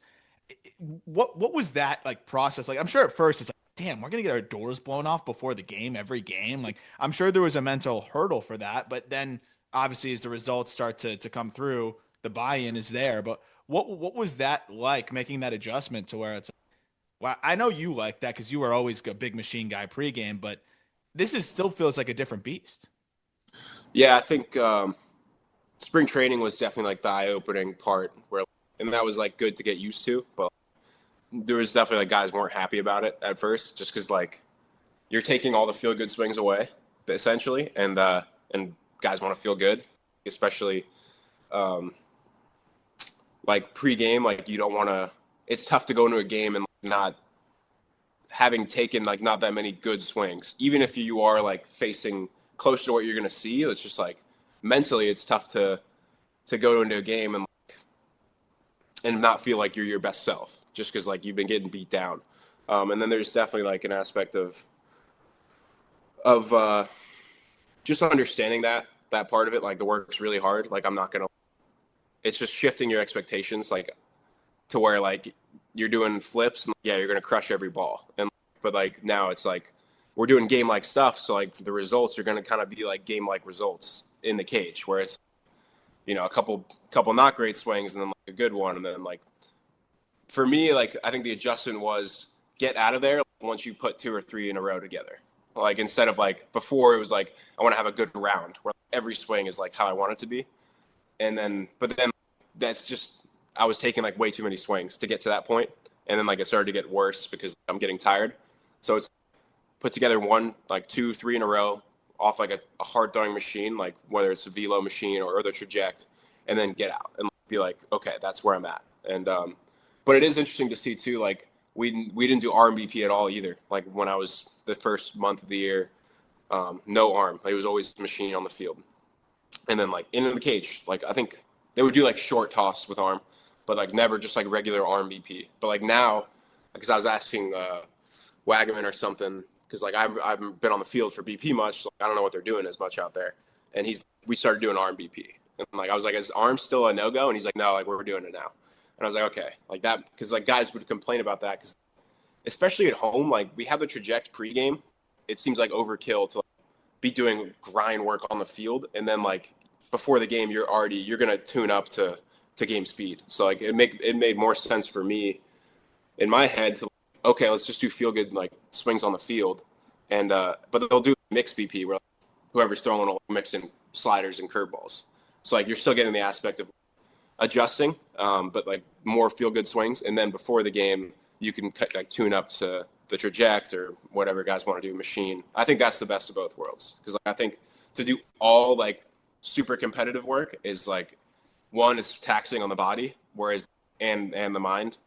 What was that like process? Like, I'm sure at first it's like, damn, we're going to get our doors blown off before the game, every game. Like, I'm sure there was a mental hurdle for that, but then obviously as the results start to come through, the buy-in is there. But what was that like, making that adjustment to where it's like, wow, I know you like that because you were always a big machine guy pregame, but this still feels like a different beast. Yeah, I think spring training was definitely like the eye-opening part and that was like good to get used to, but there was definitely like guys weren't happy about it at first just because like you're taking all the feel-good swings away essentially, and guys want to feel good, especially like pregame. Like you don't want to. It's tough to go into a game and not having taken like not that many good swings, even if you are like facing close to what you're going to see. It's just like mentally, it's tough to go into a game and not feel like you're your best self just because like you've been getting beat down. And then there's definitely like an aspect of just understanding that part of it. Like the work's really hard. Like I'm not going to, it's just shifting your expectations like to where like you're doing flips and yeah, you're going to crush every ball. But like now it's like we're doing game-like stuff. So like the results are going to kind of be like game-like results in the cage where it's, you know, a couple not great swings and then like a good one. And then like, for me, like, I think the adjustment was get out of there once you put 2 or 3 in a row together. Like, instead of like before it was like, I want to have a good round where every swing is like how I want it to be. But then that's just, I was taking like way too many swings to get to that point. And then like it started to get worse because I'm getting tired. So it's put together 1, like 2, 3 in a row off like a hard throwing machine, like whether it's a velo machine or the traject, and then get out and be like, okay, that's where I'm at. And, but it is interesting to see too, like we didn't do arm BP at all either. Like when I was the first month of the year, no arm, like, it was always machine on the field. And then like in the cage, like I think they would do like short toss with arm, but like never just like regular arm BP. But like now, because I was asking Wagaman or something, because like I haven't been on the field for BP much, so I don't know what they're doing as much out there. And we started doing arm BP, and like I was like, is arm still a no go? And he's like, no, like we're doing it now. And I was like, okay, like that, because like guys would complain about that, because especially at home, like we have the traject pregame. It seems like overkill to like, be doing grind work on the field, and then like before the game, you're gonna tune up to game speed. So like it made more sense for me in my head to, okay, let's just do feel good like swings on the field, and but they'll do mixed BP where like, whoever's throwing will mix in sliders and curveballs. So like you're still getting the aspect of adjusting, but like more feel good swings, and then before the game you can like tune up to the traject or whatever guys want to do machine. I think that's the best of both worlds, because like, I think to do all like super competitive work is like, one, it's taxing on the body, whereas and the mind,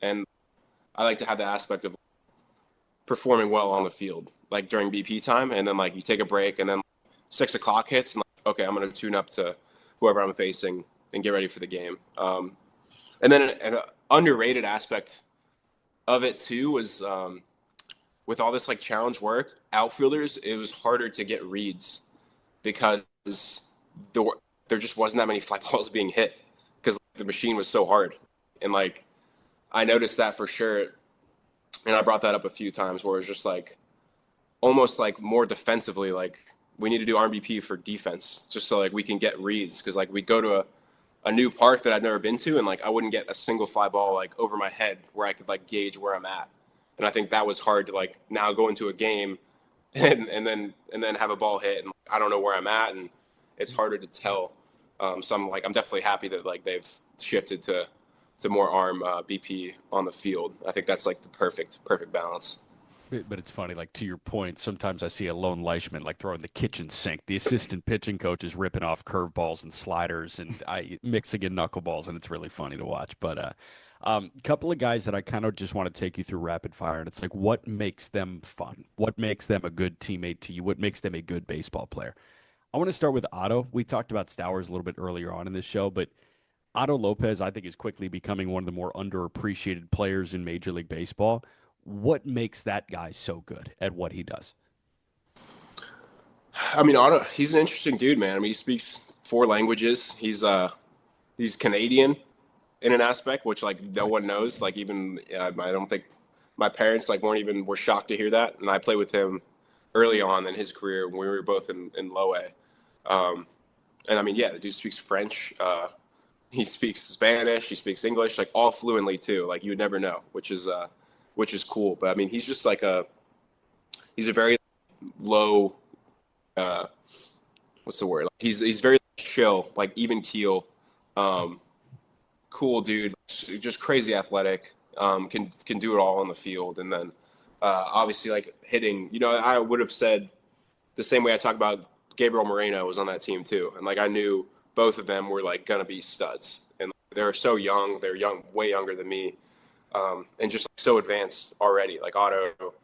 and I like to have the aspect of performing well on the field, like during BP time, and then like you take a break, and then 6 o'clock hits, and like, okay, I'm going to tune up to whoever I'm facing and get ready for the game. And then an underrated aspect of it too was with all this like challenge work, outfielders, it was harder to get reads because there just wasn't that many fly balls being hit because the machine was so hard. And like I noticed that for sure, and I brought that up a few times where it was just like almost like more defensively, like we need to do RBP for defense just so like we can get reads, because like we go to a new park that I've never been to, and like I wouldn't get a single fly ball like over my head where I could like gauge where I'm at. And I think that was hard to like now go into a game and then have a ball hit and I don't know where I'm at, and it's harder to tell. So I'm definitely happy that like they've shifted to more arm BP on the field. I think that's like the perfect balance. But it's funny, like to your point, sometimes I see a lone Leishman like throwing the kitchen sink. The assistant pitching coach is ripping off curveballs and sliders and mixing in knuckleballs, and it's really funny to watch. But couple of guys that I kind of just want to take you through rapid fire, and it's like, what makes them fun? What makes them a good teammate to you? What makes them a good baseball player? I want to start with Otto. We talked about Stowers a little bit earlier on in this show, but Otto Lopez, I think, is quickly becoming one of the more underappreciated players in Major League Baseball. What makes that guy so good at what he does? I mean, Otto, he's an interesting dude, man. I mean, he speaks 4 languages. He's Canadian in an aspect, which like no one knows. Like even I don't think my parents like were shocked to hear that. And I played with him early on in his career when we were both in low A. And I mean, yeah, the dude speaks French. He speaks Spanish. He speaks English, like all fluently too. Like you would never know, which is cool. But I mean, he's just like he's a very low, what's the word? He's very chill, like even keel, cool dude, just crazy athletic, can do it all on the field. And then, obviously like hitting, I would have said the same way I talk about Gabriel Moreno was on that team too. And like I knew both of them were like going to be studs. And they were so young. They're young, way younger than me. And just like, so advanced already. Like Otto, I don't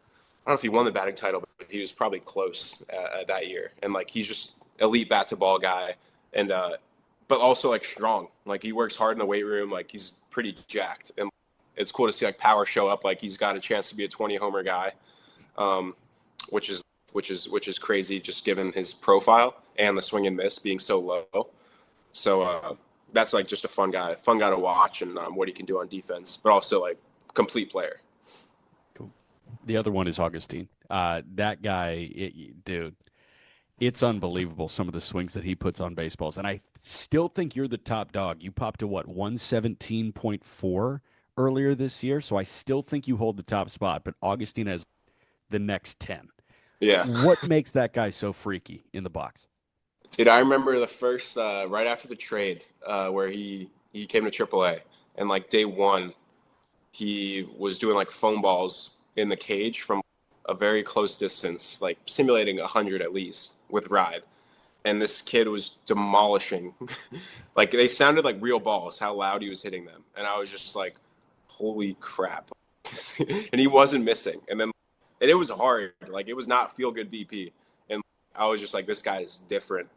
know if he won the batting title, but he was probably close that year. And like he's just elite bat to ball guy, and but also like strong. Like he works hard in the weight room. Like he's pretty jacked, and it's cool to see like power show up. Like he's got a chance to be a 20 homer guy, which is crazy just given his profile and the swing and miss being so low. So that's like just a fun guy to watch, and what he can do on defense, but also like complete player. Cool. The other one is Augustine. That guy, dude, it's unbelievable some of the swings that he puts on baseballs. And I still think you're the top dog. You popped to 117.4 earlier this year, so I still think you hold the top spot, but Augustine has the next 10. Yeah. What makes that guy so freaky in the box? Dude, I remember the first right after the trade where he came to AAA, and like day one, he was doing like foam balls in the cage from a very close distance, like simulating 100 at least with ride. And this kid was demolishing. Like they sounded like real balls, how loud he was hitting them. And I was just like, holy crap. And he wasn't missing. And it was hard. Like it was not feel good BP. And I was just like, this guy is different.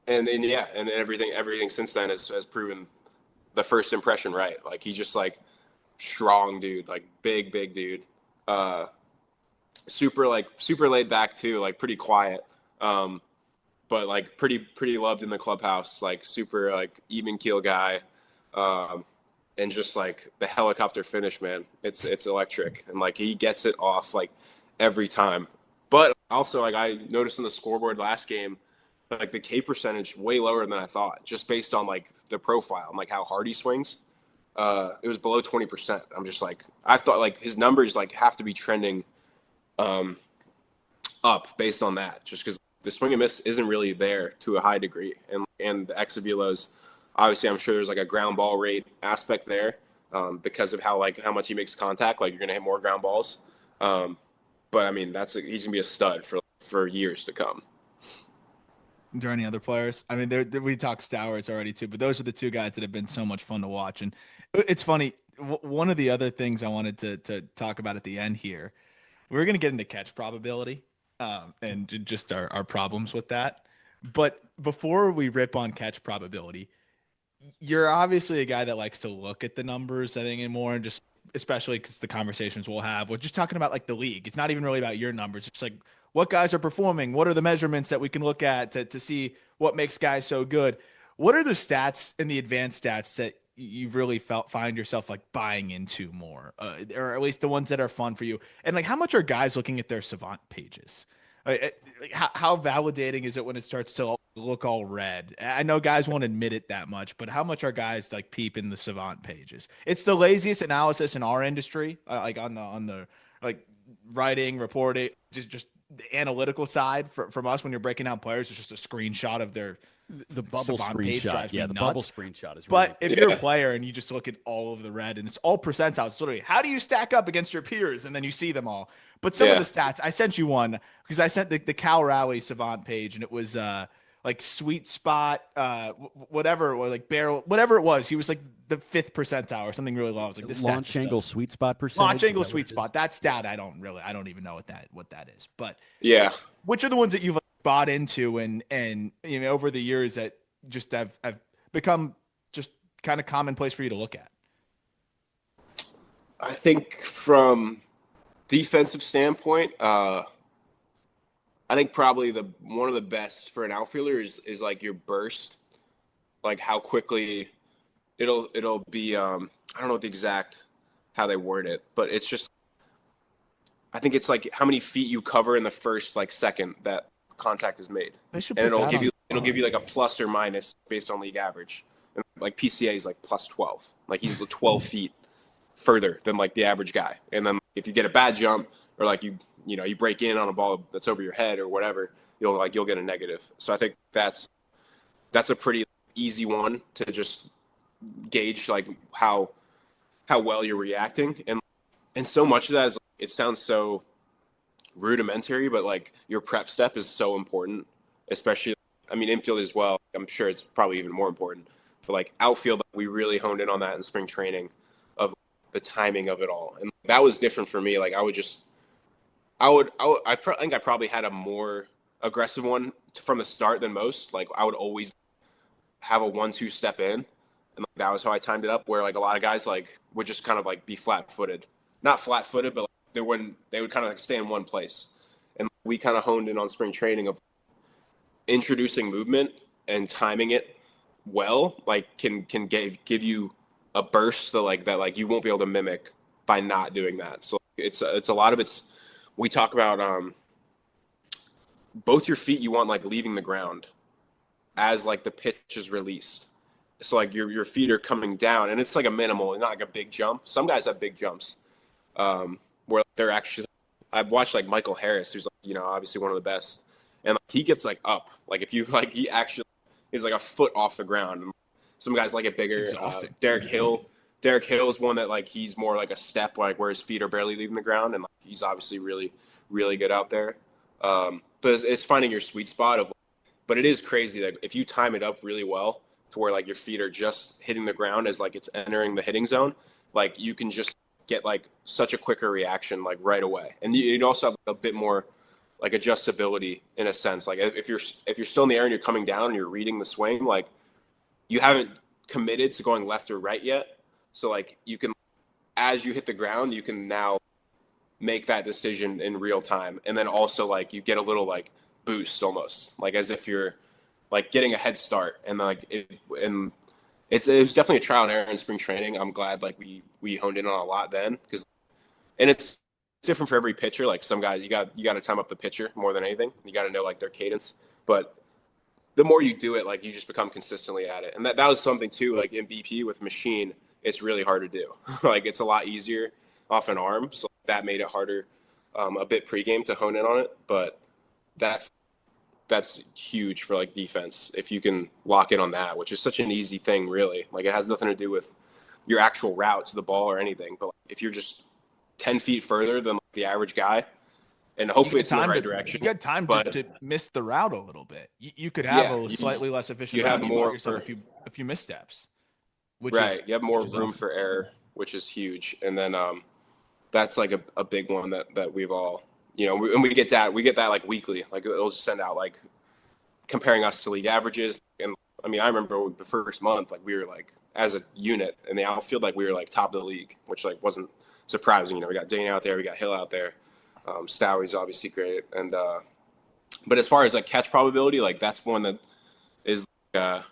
And yeah, and everything since then has proven the first impression right. Like he just like strong dude, like big dude. Super laid back too, like pretty quiet. But like pretty loved in the clubhouse, like super like even keel guy. And just like the helicopter finish, man, it's electric. And like he gets it off like every time. But also like I noticed on the scoreboard last game, like the K percentage way lower than I thought, just based on like the profile and like how hard he swings. It was below 20%. I'm just like, I thought like his numbers like have to be trending up based on that, just because the swing and miss isn't really there to a high degree. And the exabulos, obviously I'm sure there's like a ground ball rate aspect there because of how much he makes contact. Like you're going to hit more ground balls. But I mean, he's going to be a stud for years to come. Are there any other players? I mean, we talked Stowers already too, but those are the two guys that have been so much fun to watch. And it's funny. One of the other things I wanted to talk about at the end here, we're going to get into catch probability and just our problems with that. But before we rip on catch probability, you're obviously a guy that likes to look at the numbers, I think, and more, and just especially because the conversations we'll have, we're just talking about like the league. It's not even really about your numbers. It's like what guys are performing. What are the measurements that we can look at to see what makes guys so good? What are the stats and the advanced stats that you've really find yourself like buying into more, or at least the ones that are fun for you? And like, how much are guys looking at their Savant pages? How validating is it when it starts to look all red? I know guys won't admit it that much, but how much are guys like peeping the Savant pages? It's the laziest analysis in our industry, like on the like writing, reporting, just the analytical side from us when you're breaking down players. It's just a screenshot of the bubble Savant page screenshot. drives me Yeah, the nuts. bubble screenshot is. But really if you're a player and you just look at all of the red and it's all percentiles, it's literally how do you stack up against your peers, and then you see them all. But some of the stats, I sent you one because I sent the Cal Rowley Savant page, and it was like sweet spot, whatever it was, like barrel, whatever it was. He was like the 5th percentile or something really low. I was like, this launch angle sweet spot percentage. Launch angle sweet spot. That stat, I don't even know what that is. But yeah, which are the ones that you've bought into and you know over the years that just have become just kind of commonplace for you to look at? I think from defensive standpoint, I think probably one of the best for an outfielder is like your burst, like how quickly it'll be. I don't know the exact how they word it, but it's just I think it's like how many feet you cover in the first like second that contact is made, and it'll give you like a plus or minus based on league average. And like PCA is like plus 12, like he's 12 feet further than like the average guy. And then if you get a bad jump or like you break in on a ball that's over your head or whatever, you'll get a negative. So I think that's a pretty easy one to just gauge like how well you're reacting. And so much of that is, it sounds so rudimentary, but like your prep step is so important, especially, I mean, infield as well. I'm sure it's probably even more important. But like outfield, we really honed in on that in spring training of the timing of it all. And that was different for me. Like I think I probably had a more aggressive one from the start than most. Like I would always have a 1-2 step in. And like, that was how I timed it up, where like a lot of guys like would just kind of like be flat-footed. Not flat-footed, but like, they would kind of like stay in one place. And we kind of honed in on spring training of introducing movement and timing it well, like can give you a burst that you won't be able to mimic by not doing that. So it's a lot of we talk about both your feet, you want like leaving the ground as like the pitch is released. So like your feet are coming down, and it's like a minimal, not like a big jump. Some guys have big jumps, where they're actually. I've watched like Michael Harris, who's like, obviously one of the best, and like, he gets like up. Like if you like, he actually is like a foot off the ground. And some guys like it bigger. Derek Hill is one that like he's more like a step, like where his feet are barely leaving the ground, and like, he's obviously really really good out there. But it's finding your sweet spot of. But it is crazy that if you time it up really well to where like your feet are just hitting the ground as like it's entering the hitting zone, like you can just get like such a quicker reaction like right away. And you also have a bit more like adjustability in a sense. Like if you're still in the air and you're coming down and you're reading the swing, like you haven't committed to going left or right yet. So like you can, as you hit the ground, you can now make that decision in real time. And then also like you get a little like boost almost, like as if you're like getting a head start. And like it was definitely a trial and error in spring training. I'm glad like we honed in on a lot then, and it's different for every pitcher. Like some guys, you got to time up the pitcher more than anything. You got to know like their cadence, but the more you do it, like you just become consistently at it. And that was something too, like in BP with machine, it's really hard to do. Like it's a lot easier off an arm. So that made it harder a bit pregame to hone in on it. But that's huge for like defense if you can lock in on that, which is such an easy thing, really. Like it has nothing to do with your actual route to the ball or anything. But like, if you're just 10 feet further than like, the average guy, and hopefully it's in the right direction. You got time to miss the route a little bit. You could have a slightly less efficient route. You bought yourself a few missteps. You have more room awesome. For error, which is huge. And then that's like a big one that we've all, and we get that like weekly. Like it'll just send out like comparing us to league averages. And I mean, I remember the first month, like we were like as a unit in the outfield, like we were like top of the league, which like wasn't surprising. We got Dane out there, we got Hill out there. Stowie's obviously great. And but as far as like catch probability, like that's one that is I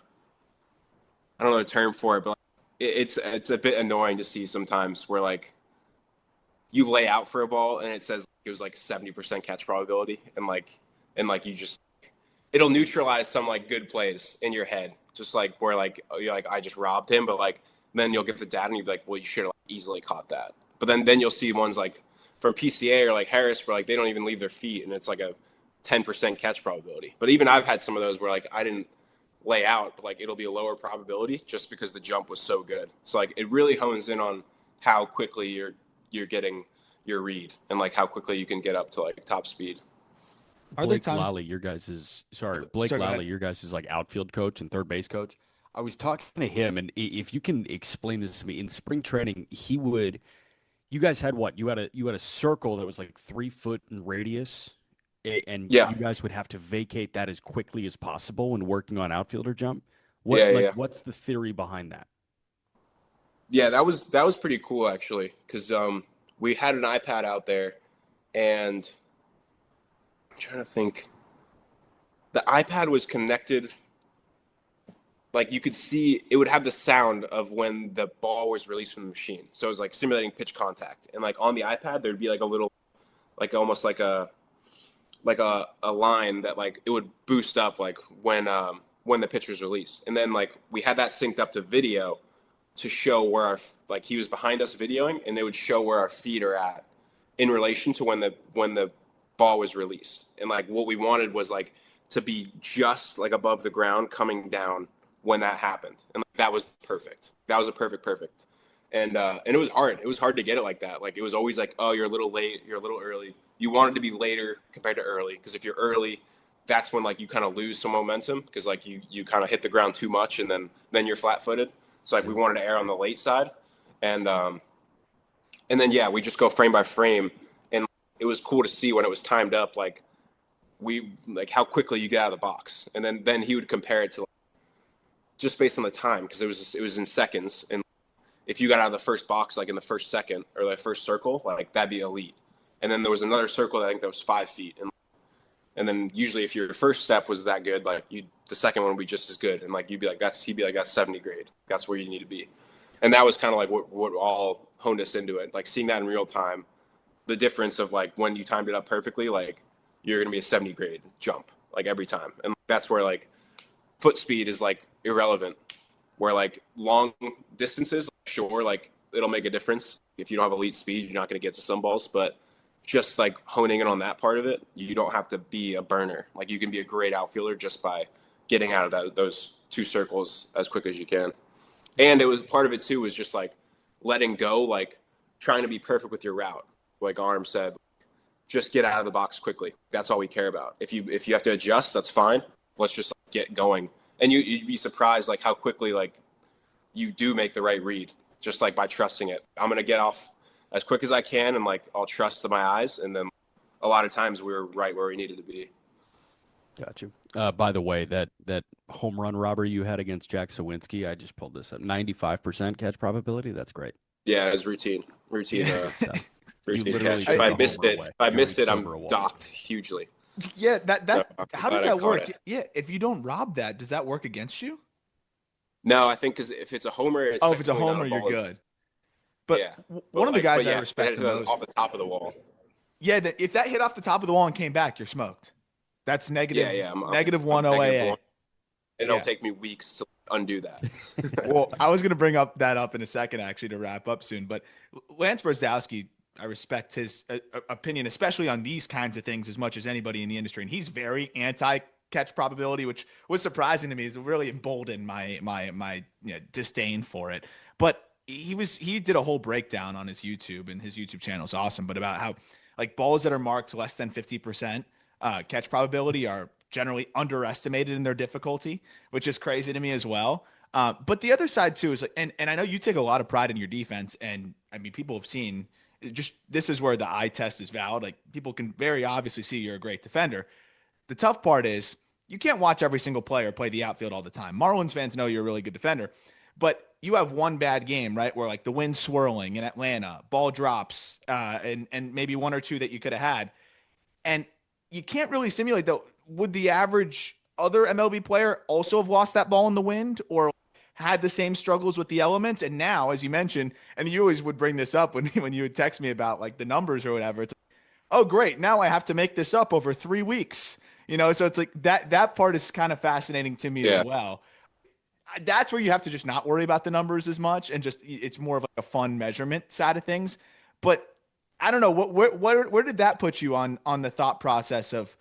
don't know the term for it, but like, it's a bit annoying to see sometimes where like you lay out for a ball and it says it was like 70% catch probability, and you just, it'll neutralize some like good plays in your head, just like where like you're like, I just robbed him, but like then you'll get the data and you'll be like, well, you should have like, easily caught that. But then you'll see ones like from PCA or like Harris where like they don't even leave their feet and it's like a 10% catch probability. But even I've had some of those where like I didn't lay out, but like it'll be a lower probability just because the jump was so good. So like it really hones in on how quickly you're getting your read and like how quickly you can get up to like top speed. Blake Lally, your guys' like outfield coach and third base coach. I was talking to him, and if you can explain this to me, in spring training, you guys had what? You had a circle that was like 3 foot in radius, and you guys would have to vacate that as quickly as possible when working on outfielder jump. What's the theory behind that? Yeah, that was pretty cool actually, because we had an iPad out there, and I'm trying to think. The iPad was connected. Like you could see, it would have the sound of when the ball was released from the machine. So it was like simulating pitch contact. And like on the iPad, there'd be like a little, like almost like a line that like it would boost up like when the pitch was released. And then like we had that synced up to video to show where like he was behind us videoing, and they would show where our feet are at in relation to when the ball was released. And like what we wanted was like to be just like above the ground coming down when that happened. And like, that was perfect. That was a perfect. And it was hard. It was hard to get it like that. Like, it was always like, oh, you're a little late, you're a little early. You wanted to be later compared to early, because if you're early, that's when like you kind of lose some momentum, because like you kind of hit the ground too much, and then you're flat-footed. So like we wanted to err on the late side, and then yeah, we just go frame by frame, and it was cool to see when it was timed up, like how quickly you get out of the box, and then he would compare it to, like, just based on the time, because it was in seconds, and if you got out of the first box like in the first second or the first circle, like that'd be elite. And then there was another circle that I think that was 5 feet, and then usually if your first step was that good, like the second one would be just as good, and like he'd be like that's 70 grade. That's where you need to be. And that was kind of like what all honed us into it, like seeing that in real time, the difference of like when you timed it up perfectly, like you're gonna be a 70 grade jump like every time, and that's where like foot speed is like irrelevant. Where like long distances, sure, like it'll make a difference. If you don't have elite speed, you're not going to get to some balls, but just like honing in on that part of it, you don't have to be a burner. Like you can be a great outfielder just by getting out of those 2 circles as quick as you can. And it was part of it too, was just like letting go, like trying to be perfect with your route. Like Arm said, just get out of the box quickly. That's all we care about. If you have to adjust, that's fine. Let's just get going. And you'd be surprised like how quickly like you do make the right read, just like by trusting it. I'm going to get off as quick as I can, and like I'll trust my eyes, and then a lot of times we were right where we needed to be. Got you. By the way, that home run robber you had against Jack Sawinski, I just pulled this up. 95% catch probability. That's great. Yeah, it was routine. Routine catch. If I missed it, I'm docked hugely. Yeah, So, how does that work? Yeah, if you don't rob that, does that work against you? No, I think because if it's a homer, if it's a homer, you're good. But yeah. One of the guys I respect the most, off the top of the wall. Yeah, if that hit off the top of the wall and came back, you're smoked. That's negative. Yeah, negative 1 OAA. It'll take me weeks to undo that. Well, I was going to bring that up in a second, actually, to wrap up soon. But Lance Brzezowski, I respect his opinion, especially on these kinds of things, as much as anybody in the industry. And he's very anti-catch probability, which was surprising to me. It's really emboldened my disdain for it. But he did a whole breakdown on his YouTube, and his YouTube channel is awesome. But about how like balls that are marked less than 50% catch probability are generally underestimated in their difficulty, which is crazy to me as well. But the other side too is like, and I know you take a lot of pride in your defense, and I mean people have seen. Just this is where the eye test is valid. Like people can very obviously see you're a great defender. The tough part is you can't watch every single player play the outfield all the time. Marlins fans know you're a really good defender, but you have one bad game, right? Where like the wind's swirling in Atlanta, ball drops, and maybe 1 or 2 that you could have had. And you can't really simulate though. Would the average other MLB player also have lost that ball in the wind, or had the same struggles with the elements? And now, as you mentioned, and you always would bring this up when you would text me about like the numbers or whatever, it's like, oh great, now I have to make this up over 3 weeks, so it's like that part is kind of fascinating to me as well. That's where you have to just not worry about the numbers as much, and just it's more of like a fun measurement side of things. But I don't know where did that put you on the thought process of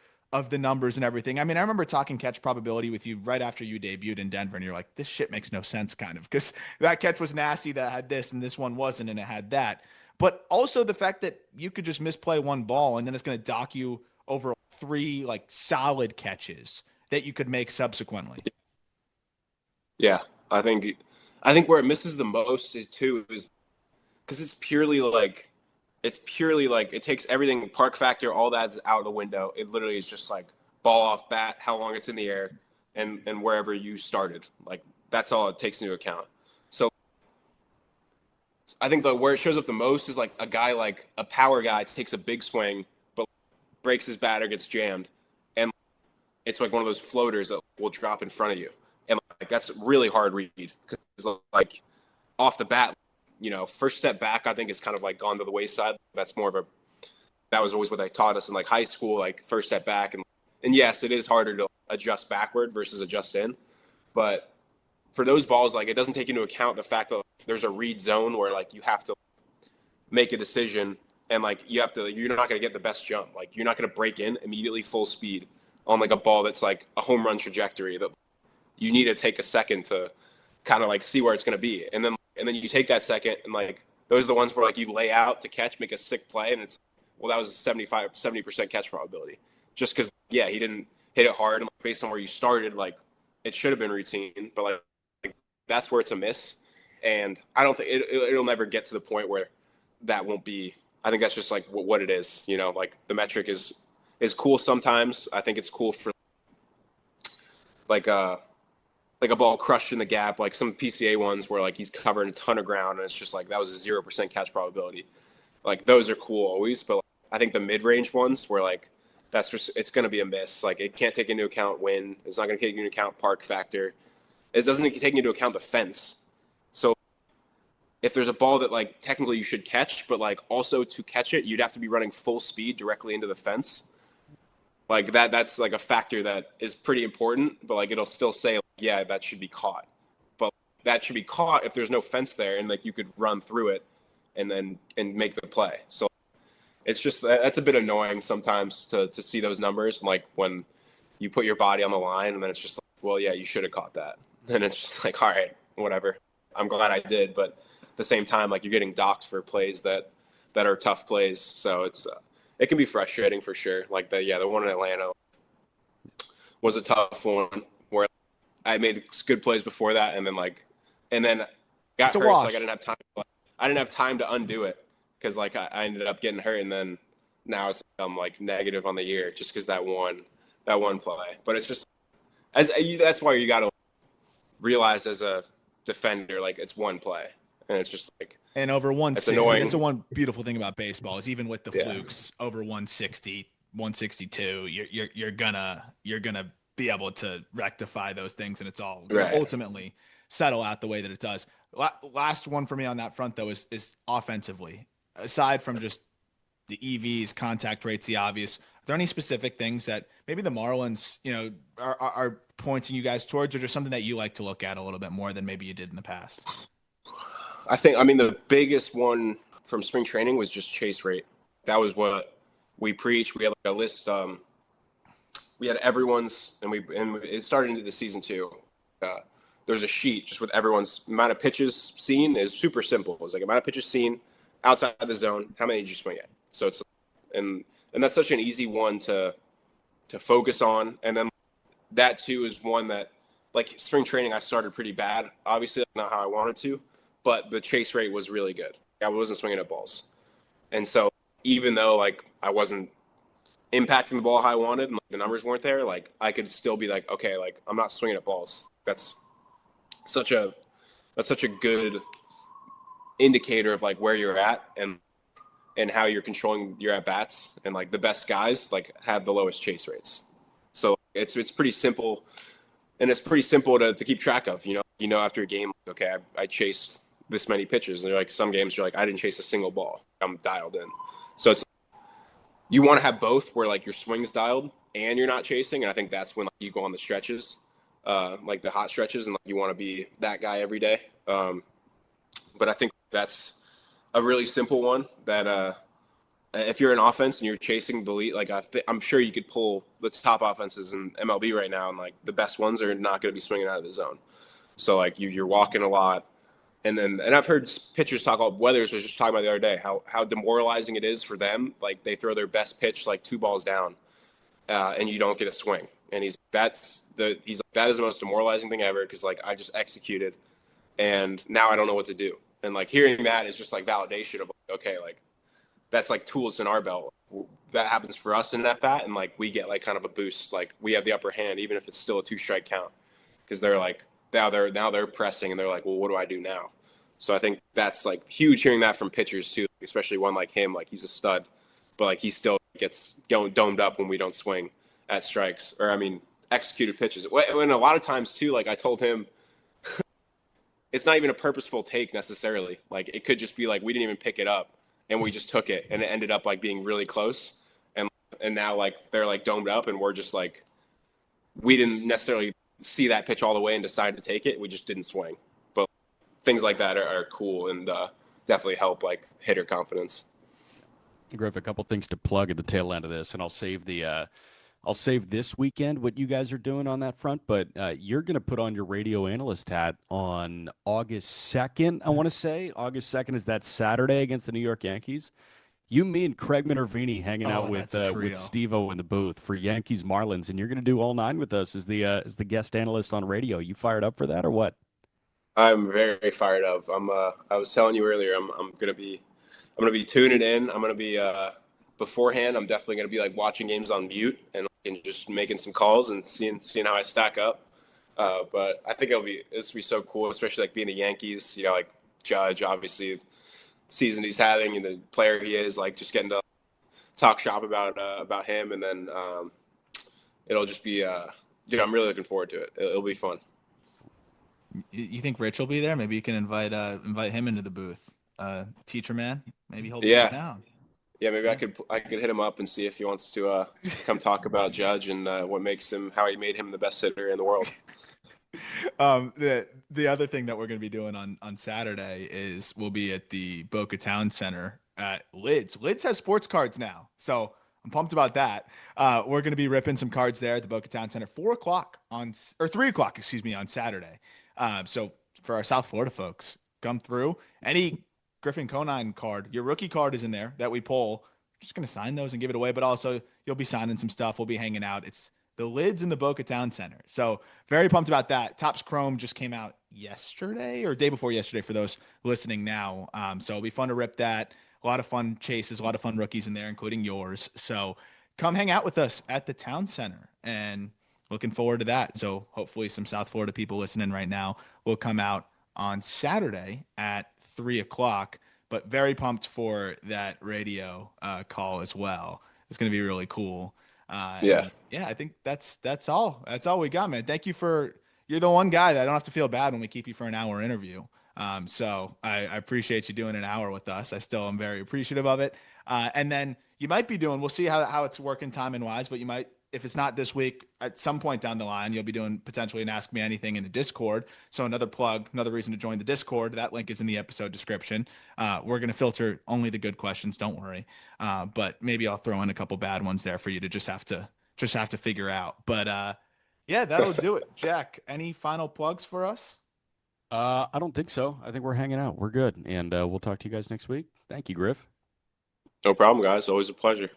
the numbers and everything? I mean, I remember talking catch probability with you right after you debuted in Denver, and you're like, this shit makes no sense, kind of, because that catch was nasty that had this and this one wasn't, and it had that. But also the fact that you could just misplay one ball and then it's going to dock you over 3 like solid catches that you could make subsequently. Yeah, I think where it misses the most is because it's purely like it takes everything, park factor, all that's out the window. It literally is just like ball off bat, how long it's in the air, and wherever you started. Like that's all it takes into account. So I think where it shows up the most is like a guy, like a power guy, takes a big swing but breaks his bat or gets jammed, and it's like one of those floaters that will drop in front of you, and like that's really hard read because like off the bat. First step back, I think, is kind of like gone to the wayside. That was always what they taught us in like high school, like first step back. And yes, it is harder to adjust backward versus adjust in. But for those balls, like it doesn't take into account the fact that there's a read zone where like you have to make a decision, and like you're not going to get the best jump. Like you're not going to break in immediately full speed on like a ball that's like a home run trajectory that you need to take a second to kind of like see where it's going to be. And then And then you take that second, and like those are the ones where like you lay out to catch, make a sick play, and it's, well, that was a 70% catch probability. Just because, yeah, he didn't hit it hard, and like, based on where you started, like it should have been routine, but like that's where it's a miss. And I don't think it'll never get to the point where that won't be. I think that's just like what it is, you know. Like the metric is cool sometimes. I think it's cool for like a ball crushed in the gap, like some PCA ones where like he's covering a ton of ground and it's just like that was a 0% catch probability. Like those are cool always, but like, I think the mid-range ones where like that's just, it's going to be a miss. Like it can't take into account wind. It's not going to take into account park factor. It doesn't take into account the fence. So if there's a ball that like technically you should catch, but like also to catch it, you'd have to be running full speed directly into the fence. Like that's like a factor that is pretty important, but like it'll still say, like, yeah, that should be caught. But that should be caught if there's no fence there and like you could run through it and make the play. So it's just, that's a bit annoying sometimes to see those numbers. Like when you put your body on the line and then it's just like, well, yeah, you should have caught that. And it's just like, all right, whatever. I'm glad I did. But at the same time, like you're getting docked for plays that are tough plays. So it can be frustrating for sure. Like the one in Atlanta was a tough one where I made good plays before that. And then got hurt. So like I didn't have time to undo it. Cause like I ended up getting hurt and then now it's like negative on the year just cause that one play. But it's just, that's why you got to realize as a defender, like it's one play and it's just like, and over 160, annoying. That's the one beautiful thing about baseball is even with the flukes over 160, 162, you're gonna be able to rectify those things and it's all ultimately settle out the way that it does. Last one for me on that front though is offensively. Aside from just the EVs, contact rates, the obvious, are there any specific things that maybe the Marlins, you know, are pointing you guys towards, or just something that you like to look at a little bit more than maybe you did in the past? I mean, the biggest one from spring training was just chase rate. That was what we preached. We had like a list. We had everyone's, and it started into the season too. There's a sheet just with everyone's amount of pitches seen. Is super simple. It was like amount of pitches seen outside the zone. How many did you swing at? So it's, and that's such an easy one to focus on. And then that too is one that, like spring training, I started pretty bad. Obviously, that's not how I wanted to, but the chase rate was really good. I wasn't swinging at balls. And so even though like I wasn't impacting the ball how I wanted and like, the numbers weren't there, like I could still be like, okay, like I'm not swinging at balls. That's such a good indicator of like where you're at and how you're controlling your at bats, and like the best guys like have the lowest chase rates. So it's pretty simple, and it's pretty simple to keep track of. You know, after a game, okay, I chased this many pitches, and like some games you're like, I didn't chase a single ball. I'm dialed in. So it's, you want to have both where like your swing's dialed and you're not chasing, and I think that's when like, you go on the stretches, like the hot stretches, and like, you want to be that guy every day. But I think that's a really simple one that if you're an offense and you're chasing the lead, like I'm sure you could pull the top offenses in MLB right now, and like the best ones are not going to be swinging out of the zone. So like you're walking a lot, and I've heard pitchers talk about, Weathers was just talking about the other day, how demoralizing it is for them. Like they throw their best pitch like 2 balls down, and you don't get a swing. And he's like, that is the most demoralizing thing ever, because like I just executed, and now I don't know what to do. And like hearing that is just like validation of okay, like that's like tools in our belt. That happens for us in that bat, and like we get like kind of a boost. Like we have the upper hand, even if it's still a 2-strike count, because they're like now they're pressing, and they're like, well, what do I do now? So I think that's like huge hearing that from pitchers too, especially one like him. Like he's a stud, but like he still gets domed up when we don't swing at strikes, or I mean executed pitches. And a lot of times too, like I told him, it's not even a purposeful take necessarily. Like it could just be like we didn't even pick it up and we just took it, and it ended up like being really close. And now like they're like domed up, and we're just like, we didn't necessarily see that pitch all the way and decide to take it. We just didn't swing. But things like that are cool and definitely help like hitter confidence. Griff, a couple things to plug at the tail end of this, and I'll save the I'll save this weekend what you guys are doing on that front, but you're going to put on your radio analyst hat on August 2nd, I want to say. August 2nd is that Saturday against the New York Yankees. You, me, and Craig Minervini hanging out with Steve-O in the booth for Yankees Marlins, and you're going to do all 9 with us as the guest analyst on radio. You fired up for that or what? I'm very fired up. I was telling you earlier, I'm gonna be tuning in. I'm gonna be beforehand. I'm definitely gonna be like watching games on mute and just making some calls and seeing how I stack up. But I think this will be so cool, especially like being a Yankees. Like Judge, obviously, the season he's having and the player he is. Like just getting to talk shop about him, and then it'll just be. Dude, I'm really looking forward to it. It'll be fun. You think Rich will be there? Maybe you can invite him into the booth. Teacher man, maybe he'll be in town. Yeah, maybe I could hit him up and see if he wants to come talk about Judge and what makes him, how he made him the best hitter in the world. The other thing that we're going to be doing on Saturday is we'll be at the Boca Town Center at Lids. Lids has sports cards now, so I'm pumped about that. We're going to be ripping some cards there at the Boca Town Center, 3 o'clock on Saturday. So for our South Florida folks, come through. Any Griffin Conine card, your rookie card is in there that we pull. We're just going to sign those and give it away, but also you'll be signing some stuff. We'll be hanging out. It's the Lids in the Boca Town Center. So very pumped about that. Topps Chrome just came out yesterday or day before yesterday for those listening now. So it'll be fun to rip that. A lot of fun chases, a lot of fun rookies in there, including yours. So come hang out with us at the Town Center, and looking forward to that. So hopefully some South Florida people listening right now will come out on Saturday at 3 o'clock, but very pumped for that radio call as well. It's going to be really cool. Yeah, I think that's all. That's all we got, man. Thank you you're the one guy that I don't have to feel bad when we keep you for an hour interview. So I appreciate you doing an hour with us. I still am very appreciative of it. And then you might be doing, we'll see how it's working timing wise, but you might, if it's not this week, at some point down the line, you'll be doing potentially an Ask Me Anything in the Discord. So another plug, another reason to join the Discord. That link is in the episode description. We're going to filter only the good questions. Don't worry. But maybe I'll throw in a couple bad ones there for you to just have to figure out. But yeah, that'll do it. Jack, any final plugs for us? I don't think so. I think we're hanging out. We're good. And we'll talk to you guys next week. Thank you, Griff. No problem, guys. Always a pleasure.